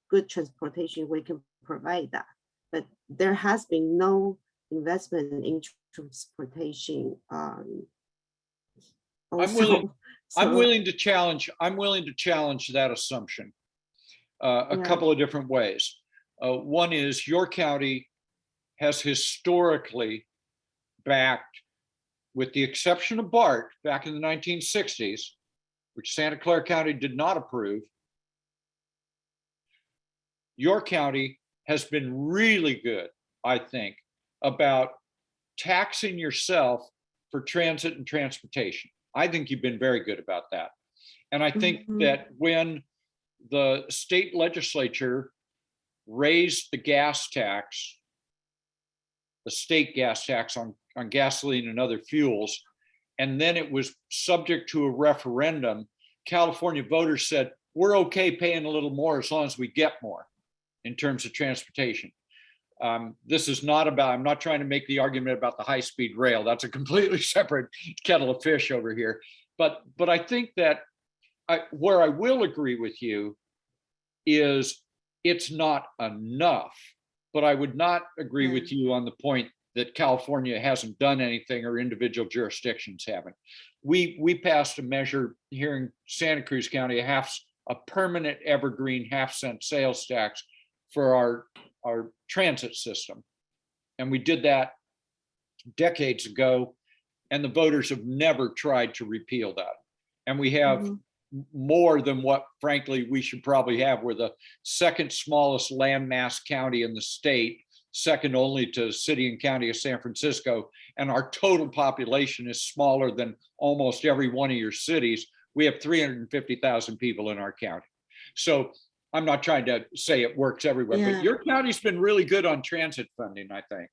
Speaker 2: good transportation we can provide that. But there has been no investment in transportation.
Speaker 3: I'm willing to challenge that assumption a couple of different ways. One is your county has historically backed, with the exception of BART back in the 1960s, which Santa Clara County did not approve. Your county has been really good, I think, about taxing yourself for transit and transportation. I think you've been very good about that. And I think that when the state legislature raised the gas tax, the state gas tax on gasoline and other fuels, and then it was subject to a referendum, California voters said, we're okay paying a little more as long as we get more in terms of transportation. This is not about, I'm not trying to make the argument about the high-speed rail. That's a completely separate kettle of fish over here. But I think that where I will agree with you is it's not enough. But I would not agree with you on the point that California hasn't done anything or individual jurisdictions haven't. We passed a measure here in Santa Cruz County, a permanent evergreen half-cent sales tax for our transit system. And we did that decades ago, and the voters have never tried to repeal that. And we have more than what, frankly, we should probably have. We're the second smallest landmass county in the state, second only to the city and county of San Francisco. And our total population is smaller than almost every one of your cities. We have 350,000 people in our county. So I'm not trying to say it works everywhere, but your county's been really good on transit funding, I think.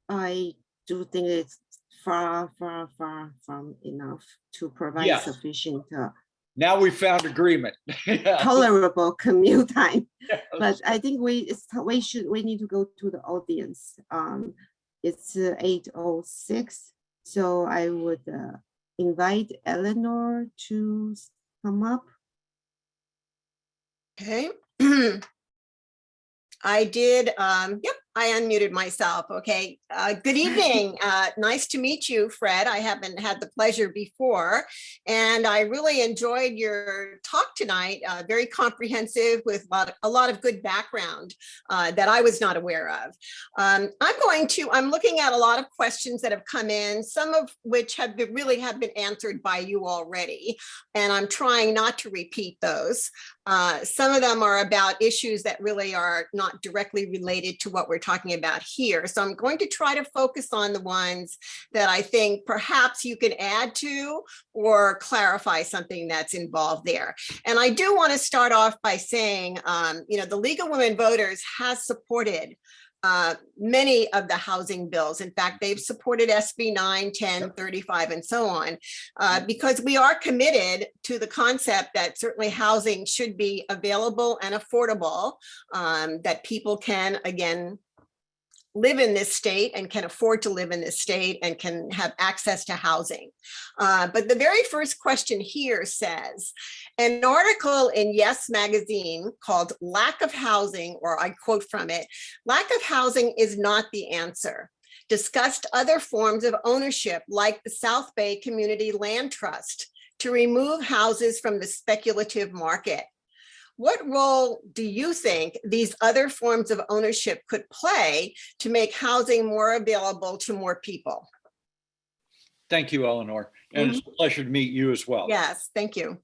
Speaker 2: I do think it's far from enough to provide sufficient
Speaker 3: now we found agreement.
Speaker 2: tolerable commute time. But I think we need to go to the audience. It's 8:06, so I would invite Eleanor to come up.
Speaker 4: Okay. I did, yep, I unmuted myself. Okay. Good evening. Nice to meet you, Fred. I haven't had the pleasure before, and I really enjoyed your talk tonight. Very comprehensive with a lot of good background that I was not aware of. I'm looking at a lot of questions that have come in, some of which have been answered by you already, and I'm trying not to repeat those. Some of them are about issues that really are not directly related to what we're talking about here. So I'm going to try to focus on the ones that I think perhaps you can add to or clarify something that's involved there. And I do want to start off by saying, the League of Women Voters has supported many of the housing bills. In fact, they've supported SB 9, 10, 35, and so on, because we are committed to the concept that certainly housing should be available and affordable, that people can, again, live in this state and can afford to live in this state and can have access to housing. But the very first question here says, an article in Yes Magazine called "Lack of Housing," or I quote from it, "Lack of housing is not the answer. Discussed other forms of ownership like the South Bay Community Land Trust to remove houses from the speculative market. What role do you think these other forms of ownership could play to make housing more available to more people?"
Speaker 3: Thank you, Eleanor. And it's a pleasure to meet you as well.
Speaker 4: Yes, thank you.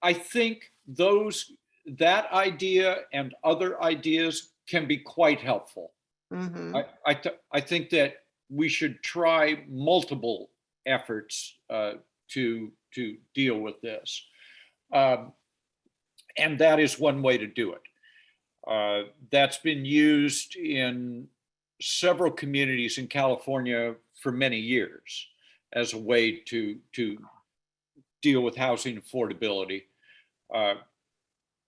Speaker 3: I think that idea and other ideas can be quite helpful. I think that we should try multiple efforts to deal with this. And that is one way to do it. That's been used in several communities in California for many years as a way to deal with housing affordability.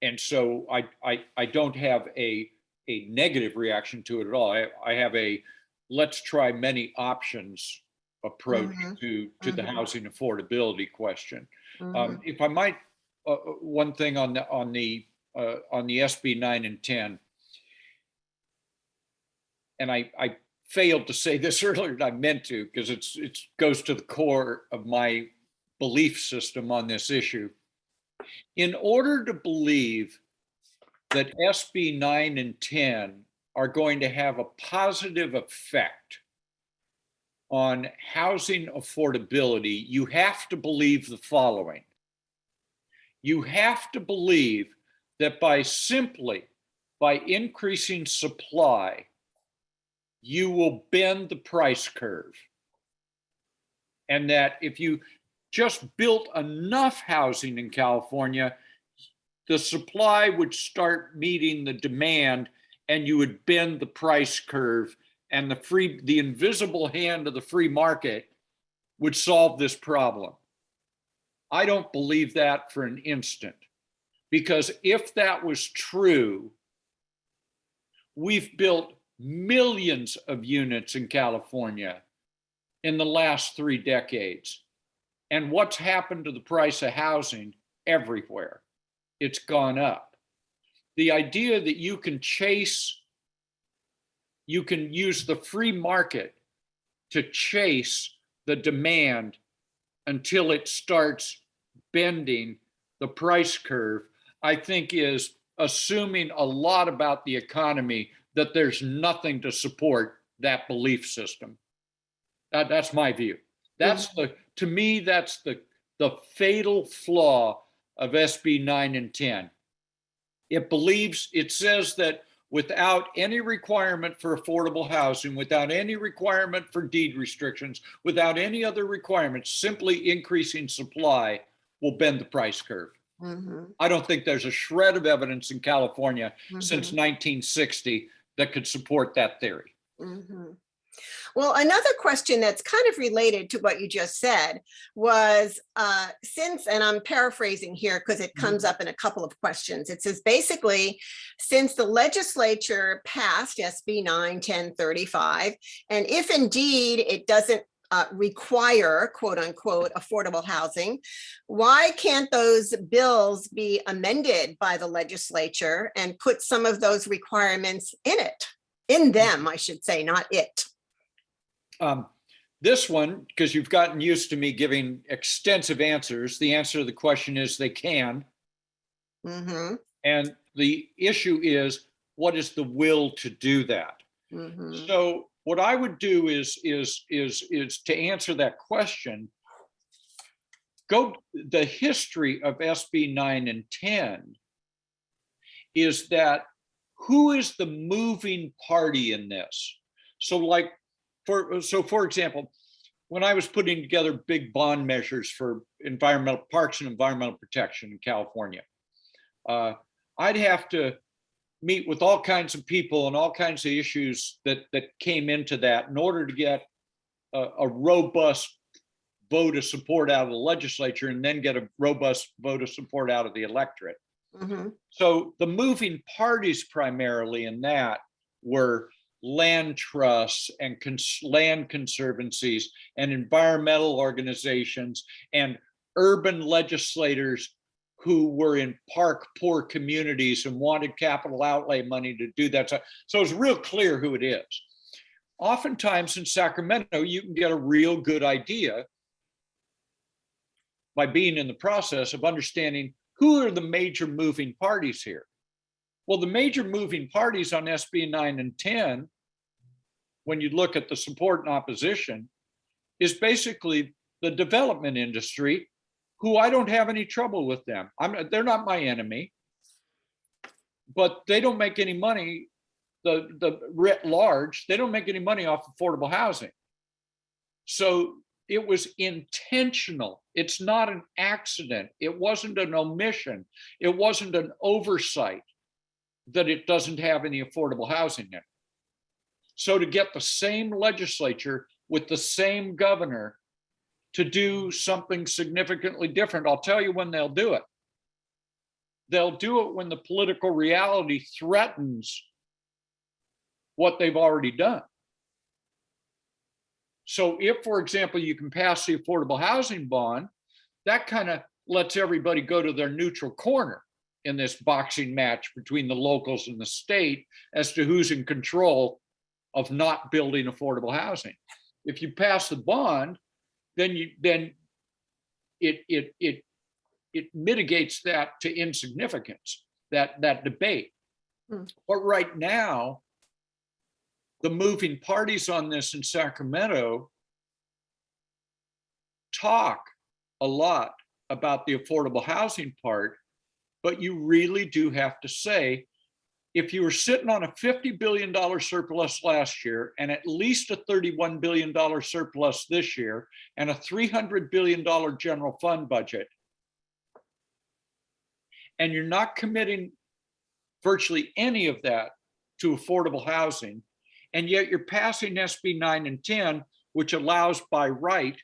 Speaker 3: And so I don't have a negative reaction to it at all. I have a let's try many options approach to the housing affordability question. If I might, one thing on the SB 9 and 10, and I failed to say this earlier than I meant to, because it goes to the core of my belief system on this issue. In order to believe that SB 9 and 10 are going to have a positive effect on housing affordability, you have to believe the following. You have to believe that by increasing supply, you will bend the price curve. And that if you just built enough housing in California, the supply would start meeting the demand and you would bend the price curve, and the invisible hand of the free market would solve this problem. I don't believe that for an instant, because if that was true, we've built millions of units in California in the last 3 decades. And what's happened to the price of housing? Everywhere. It's gone up. The idea that you can use the free market to chase the demand until it starts bending the price curve, I think is assuming a lot about the economy, that there's nothing to support that belief system. That's my view. To me, that's the fatal flaw of SB 9 and 10. It says that without any requirement for affordable housing, without any requirement for deed restrictions, without any other requirements, simply increasing supply will bend the price curve. I don't think there's a shred of evidence in California since 1960 that could support that theory.
Speaker 4: Well, another question that's kind of related to what you just said was, and I'm paraphrasing here because it comes up in a couple of questions. It says basically, since the legislature passed SB 9, 10, 35, and if indeed it doesn't require, quote unquote, affordable housing, why can't those bills be amended by the legislature and put some of those requirements in them, I should say, not it?
Speaker 3: This one, because you've gotten used to me giving extensive answers, the answer to the question is they can. And the issue is, what is the will to do that? So what I would do is to answer that question, the history of SB 9 and 10 is that who is the moving party in this? So like, for example, when I was putting together big bond measures for environmental parks and environmental protection in California, I'd have to meet with all kinds of people and all kinds of issues that came into that in order to get a robust vote of support out of the legislature and then get a robust vote of support out of the electorate.
Speaker 4: Mhm.
Speaker 3: So the moving parties primarily in that were land trusts and land conservancies and environmental organizations and urban legislators who were in park poor communities and wanted capital outlay money to do that. So it's real clear who it is. Oftentimes in Sacramento, you can get a real good idea by being in the process of understanding who are the major moving parties here. Well, the major moving parties on SB 9 and 10, when you look at the support and opposition, is basically the development industry, who I don't have any trouble with them. They're not my enemy, but they don't make any money, the writ large, they don't make any money off affordable housing. So it was intentional. It's not an accident. It wasn't an omission. It wasn't an oversight that it doesn't have any affordable housing in it. So to get the same legislature with the same governor to do something significantly different, I'll tell you when they'll do it. They'll do it when the political reality threatens what they've already done. So if, for example, you can pass the affordable housing bond, that kind of lets everybody go to their neutral corner in this boxing match between the locals and the state as to who's in control of not building affordable housing. If you pass the bond, then it mitigates that to insignificance, that debate. But right now, the moving parties on this in Sacramento talk a lot about the affordable housing part, but you really do have to say, if you were sitting on a $50 billion surplus last year and at least a $31 billion surplus this year and a $300 billion general fund budget, and you're not committing virtually any of that to affordable housing, and yet you're passing SB 9 and 10, which allows by right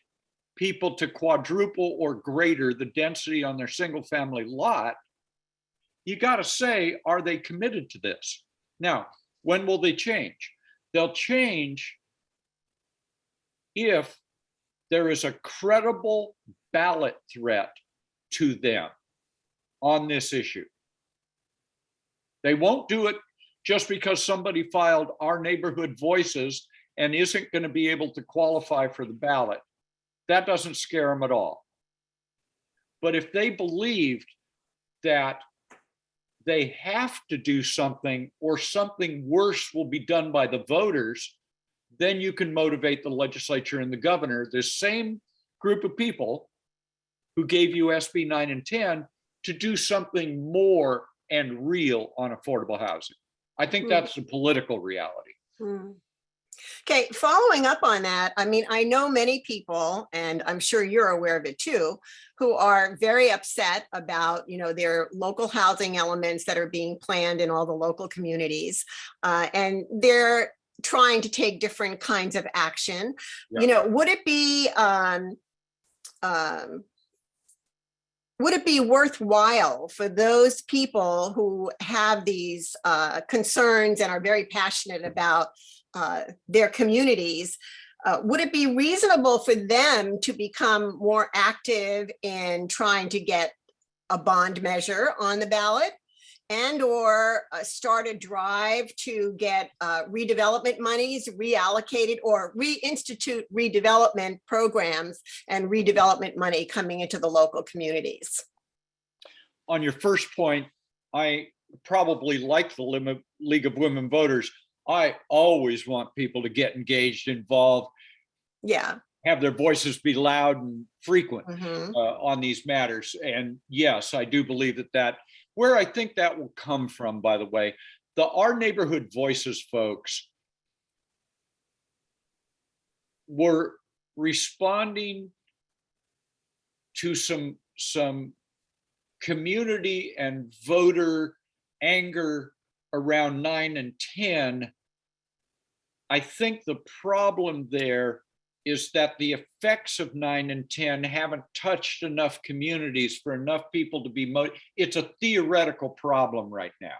Speaker 3: people to quadruple or greater the density on their single family lot, you got to say, are they committed to this? Now, when will they change? They'll change if there is a credible ballot threat to them on this issue. They won't do it just because somebody filed Our Neighborhood Voices and isn't going to be able to qualify for the ballot. That doesn't scare them at all. But if they believed that they have to do something or something worse will be done by the voters, then you can motivate the legislature and the governor, the same group of people who gave you SB 9 and 10, to do something more and real on affordable housing. I think that's the political reality.
Speaker 4: Okay, following up on that, I mean, I know many people, and I'm sure you're aware of it too, who are very upset about, their local housing elements that are being planned in all the local communities. And they're trying to take different kinds of action.
Speaker 3: Yeah.
Speaker 4: Would it be worthwhile for those people who have these concerns and are very passionate about their communities, would it be reasonable for them to become more active in trying to get a bond measure on the ballot and or start a drive to get redevelopment monies reallocated or reinstitute redevelopment programs and redevelopment money coming into the local communities?
Speaker 3: On your first point, I probably like the League of Women Voters. I always want people to get engaged, involved, have their voices be loud and frequent on these matters. And yes, I do believe that where I think that will come from, by the way, Our Neighborhood Voices folks were responding to some community and voter anger around 9 and 10. I think the problem there is that the effects of 9 and 10 haven't touched enough communities for enough people to be it's a theoretical problem right now.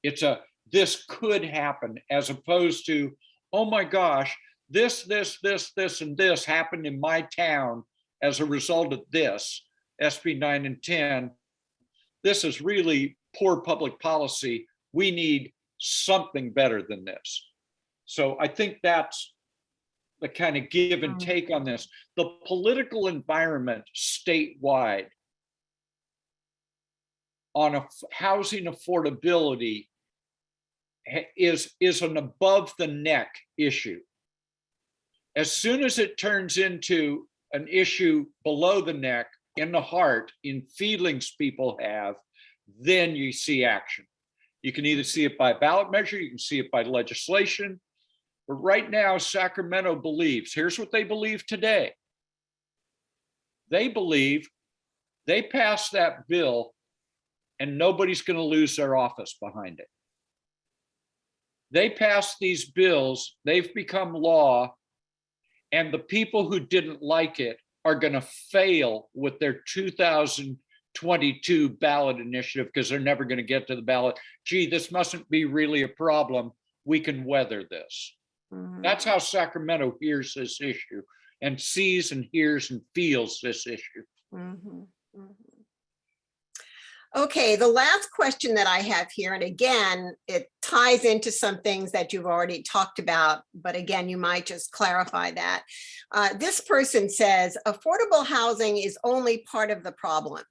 Speaker 3: It's this could happen, as opposed to, oh my gosh, this, and this happened in my town as a result of this, SB 9 and 10. This is really poor public policy. We need something better than this. So I think that's the kind of give and take on this. The political environment statewide on housing affordability is an above the neck issue. As soon as it turns into an issue below the neck, in the heart, in feelings people have, then you see action. You can either see it by ballot measure, you can see it by legislation. But right now, Sacramento believes, here's what they believe today. They believe they passed that bill and nobody's going to lose their office behind it. They passed these bills, they've become law, and the people who didn't like it are going to fail with their 2022 ballot initiative because they're never going to get to the ballot. Gee, this mustn't be really a problem. We can weather this. Mm-hmm. That's how Sacramento hears this issue and sees and hears and feels this issue.
Speaker 4: Mm-hmm. Mm-hmm. Okay, the last question that I have here, and again, it ties into some things that you've already talked about, but again, you might just clarify that. This person says, affordable housing is only part of the problem.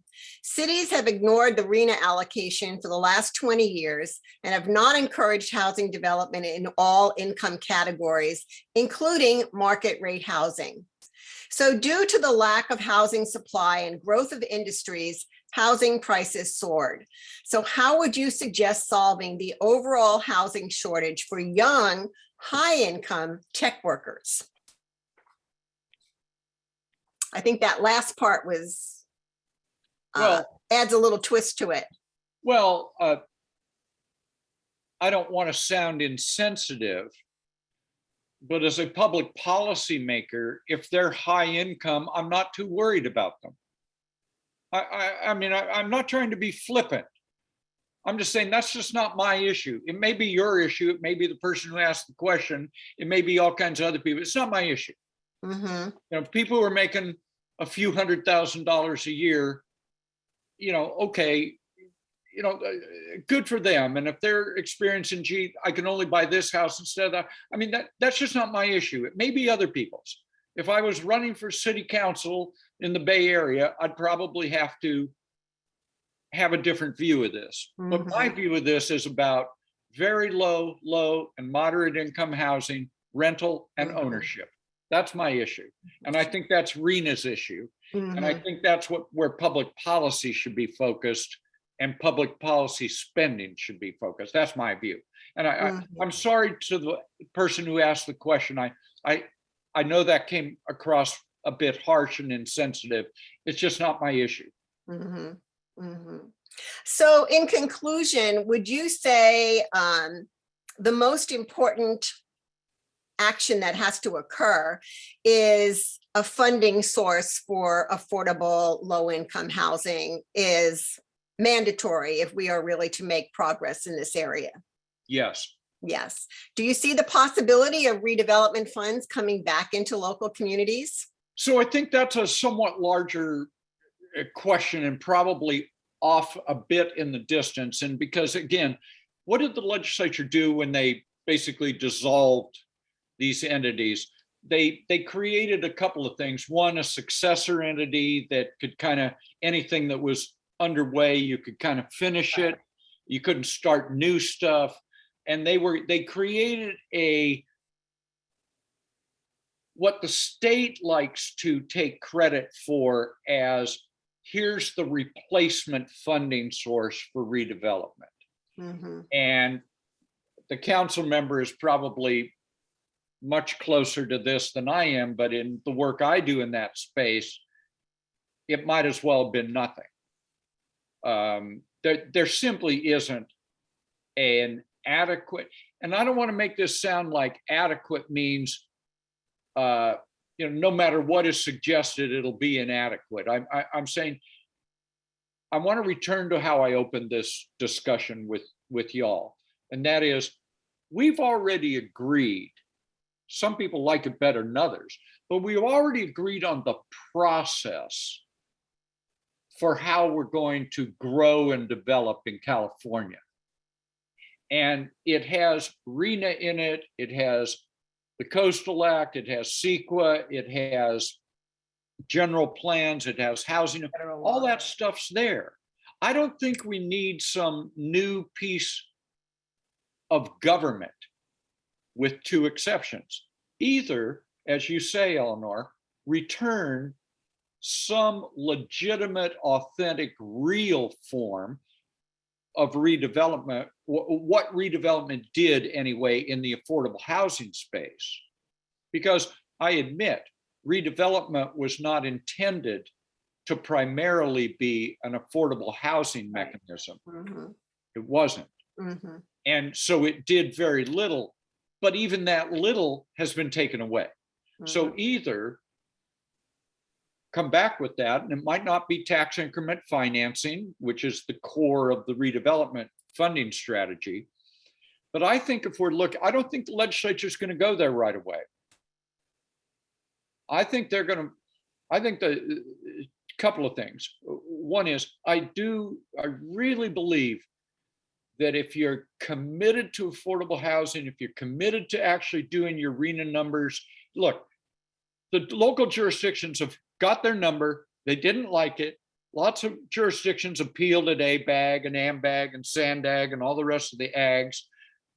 Speaker 4: Cities have ignored the RHNA allocation for the last 20 years and have not encouraged housing development in all income categories, including market rate housing. So due to the lack of housing supply and growth of industries, housing prices soared. So how would you suggest solving the overall housing shortage for young, high-income tech workers? I think that last part was, adds a little twist to it.
Speaker 3: Well, I don't want to sound insensitive, but as a public policy maker, if they're high income, I'm not too worried about them. I mean, I'm not trying to be flippant. I'm just saying that's just not my issue. It may be your issue. It may be the person who asked the question. It may be all kinds of other people. It's not my issue. Mm-hmm. You know, people who are making a few $100,000 a year, you know, okay, you know, good for them. And if they're experiencing, gee, I can only buy this house instead of that. I mean, that's just not my issue. It may be other people's. If I was running for city council in the Bay Area, I'd probably have to have a different view of this. Mm-hmm. But my view of this is about very low, and moderate income housing, rental, and ownership. That's my issue. And I think that's RHNA's issue. Mm-hmm. And I think that's where public policy should be focused and public policy spending should be focused. That's my view. And I'm sorry to the person who asked the question. I know that came across a bit harsh and insensitive. It's just not my issue. Mm-hmm.
Speaker 4: Mm-hmm. So in conclusion, would you say the most important action that has to occur is a funding source for affordable low-income housing is mandatory if we are really to make progress in this area?
Speaker 3: Yes.
Speaker 4: Yes. Do you see the possibility of redevelopment funds coming back into local communities?
Speaker 3: So I think that's a somewhat larger question and probably off a bit in the distance. And because again, what did the legislature do when they basically dissolved these entities? They created a couple of things. One, a successor entity that could kind of, anything that was underway, you could kind of finish it. You couldn't start new stuff. And they created what the state likes to take credit for as, here's the replacement funding source for redevelopment.
Speaker 4: Mhm.
Speaker 3: And the council member is probably much closer to this than I am, but in the work I do in that space, it might as well have been nothing. There simply isn't an adequate, and I don't want to make this sound like adequate means, no matter what is suggested, it'll be inadequate. I'm saying I want to return to how I opened this discussion with y'all, and that is, we've already agreed. Some people like it better than others, but we've already agreed on the process for how we're going to grow and develop in California. And it has RHNA in it, it has the Coastal Act, it has CEQA, it has general plans, it has housing, all that stuff's there. I don't think we need some new piece of government with two exceptions. Either, as you say, Eleanor, return some legitimate, authentic, real form of redevelopment, what redevelopment did anyway in the affordable housing space. Because I admit, redevelopment was not intended to primarily be an affordable housing mechanism.
Speaker 4: Mhm.
Speaker 3: It wasn't.
Speaker 4: Mhm.
Speaker 3: And so it did very little, but even that little has been taken away. So either come back with that, and it might not be tax increment financing, which is the core of the redevelopment funding strategy. But I think if we're looking, I don't think the legislature is going to go there right away. I think they're going to, I think the couple of things. One is, I really believe that if you're committed to affordable housing, if you're committed to actually doing your RHNA numbers, look, the local jurisdictions have got their number. They didn't like it. Lots of jurisdictions appealed at ABAG and AMBAG and SANDAG and all the rest of the AGs,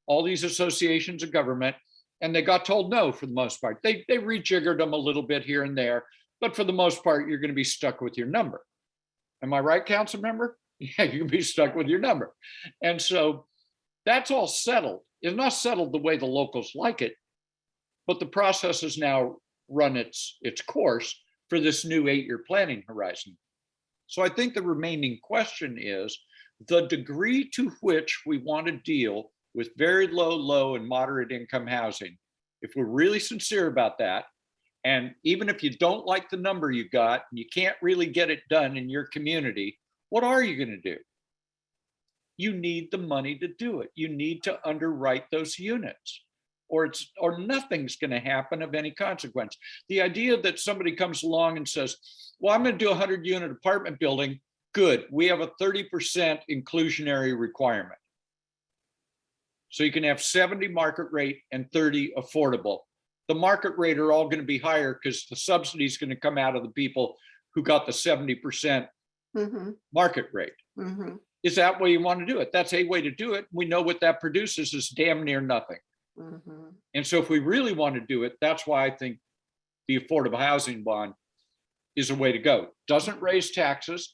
Speaker 3: all these associations of government, and they got told no for the most part. They rejiggered them a little bit here and there, but for the most part, you're going to be stuck with your number. Am I right, council member? Yeah, you can be stuck with your number. And so that's all settled. It's not settled the way the locals like it, but the process has now run its course for this new 8-year planning horizon. So I think the remaining question is the degree to which we want to deal with very low, and moderate income housing. If we're really sincere about that, and even if you don't like the number you got, and you can't really get it done in your community, what are you going to do? You need the money to do it. You need to underwrite those units, or nothing's going to happen of any consequence. The idea that somebody comes along and says, well, I'm going to do a 100-unit apartment building. Good. We have a 30% inclusionary requirement. So you can have 70 market rate and 30 affordable. The market rate are all going to be higher because the subsidy is going to come out of the people who got the 70% market rate. Is that way you want to do it? That's a way to do it. We know what that produces is damn near nothing. And so if we really want to do it, that's why I think the affordable housing bond is a way to go. Doesn't raise taxes.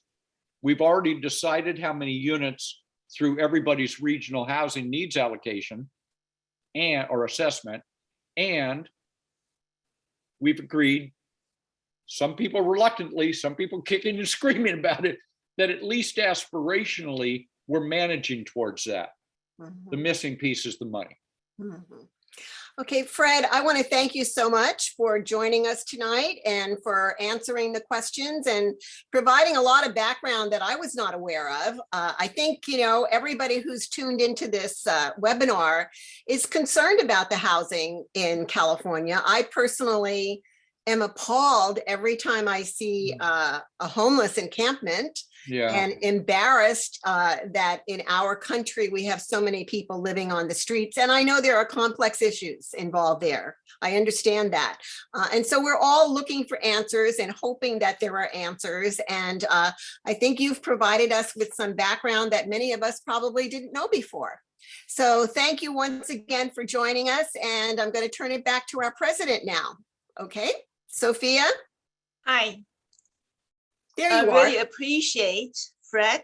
Speaker 3: We've already decided how many units through everybody's regional housing needs allocation or assessment. And we've agreed, some people reluctantly, some people kicking and screaming about it, that at least aspirationally, we're managing towards that. The missing piece is the money.
Speaker 4: Okay, Fred, I want to thank you so much for joining us tonight and for answering the questions and providing a lot of background that I was not aware of. I think, everybody who's tuned into this webinar is concerned about the housing in California. I personally am appalled every time I see a homeless encampment. And embarrassed that in our country, we have so many people living on the streets. And I know there are complex issues involved there. I understand that. And so we're all looking for answers and hoping that there are answers. And I think you've provided us with some background that many of us probably didn't know before. So thank you once again for joining us. And I'm going to turn it back to our president now. Okay, Sophia?
Speaker 1: Hi.
Speaker 4: There
Speaker 1: I
Speaker 4: you are.
Speaker 1: really appreciate Fred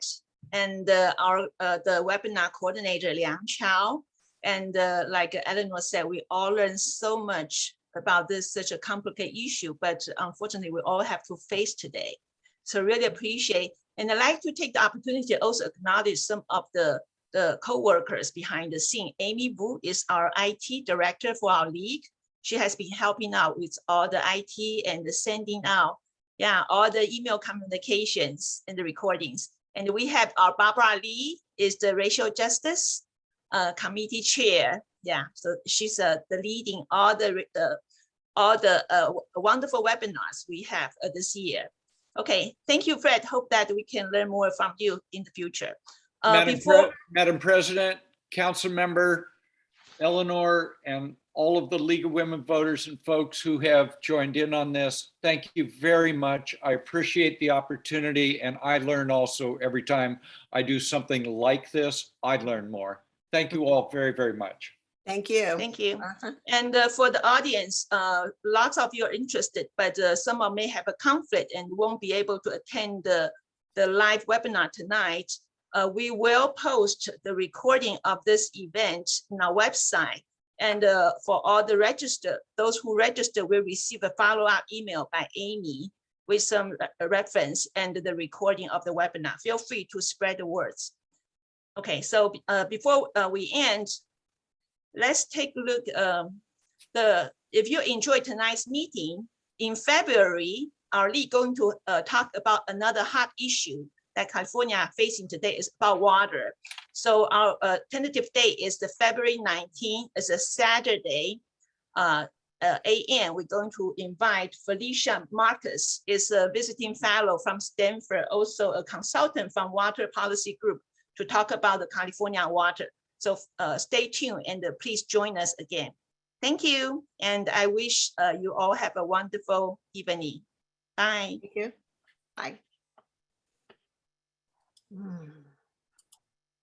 Speaker 1: and our the webinar coordinator Liang Chao. And like Eleanor said, we all learned so much about this such a complicated issue, but unfortunately we all have to face today. So really appreciate, and I'd like to take the opportunity to also acknowledge some of the co-workers behind the scene. Amy Wu is our IT director for our league. She has been helping out with all the IT and the sending out, all the email communications and the recordings. And we have our Barbara Lee is the racial justice committee chair. So she's the leading all the wonderful webinars we have this year. Okay, thank you, Fred. Hope that we can learn more from you in the future.
Speaker 3: Madam President, Council Member Eleanor, and all of the League of Women Voters and folks who have joined in on this, thank you very much. I appreciate the opportunity, and I learn also every time I do something like this, I learn more. Thank you all very, very much.
Speaker 4: Thank you.
Speaker 1: Thank you. And for the audience, lots of you are interested, but some of may have a conflict and won't be able to attend the live webinar tonight. We will post the recording of this event on our website. And for all the registered, those who register will receive a follow-up email by Amy with some reference and the recording of the webinar. Feel free to spread the words. Okay, so before we end, let's take a look. If you enjoyed tonight's meeting, in February, our league going to talk about another hot issue that California facing today is about water. So our tentative date is the February 19th. It's a Saturday, a.m. We're going to invite Felicia Marcus, is a visiting fellow from Stanford, also a consultant from Water Policy Group, to talk about the California water. So stay tuned and please join us again. Thank you. And I wish you all have a wonderful evening. Bye.
Speaker 4: Thank you. Bye.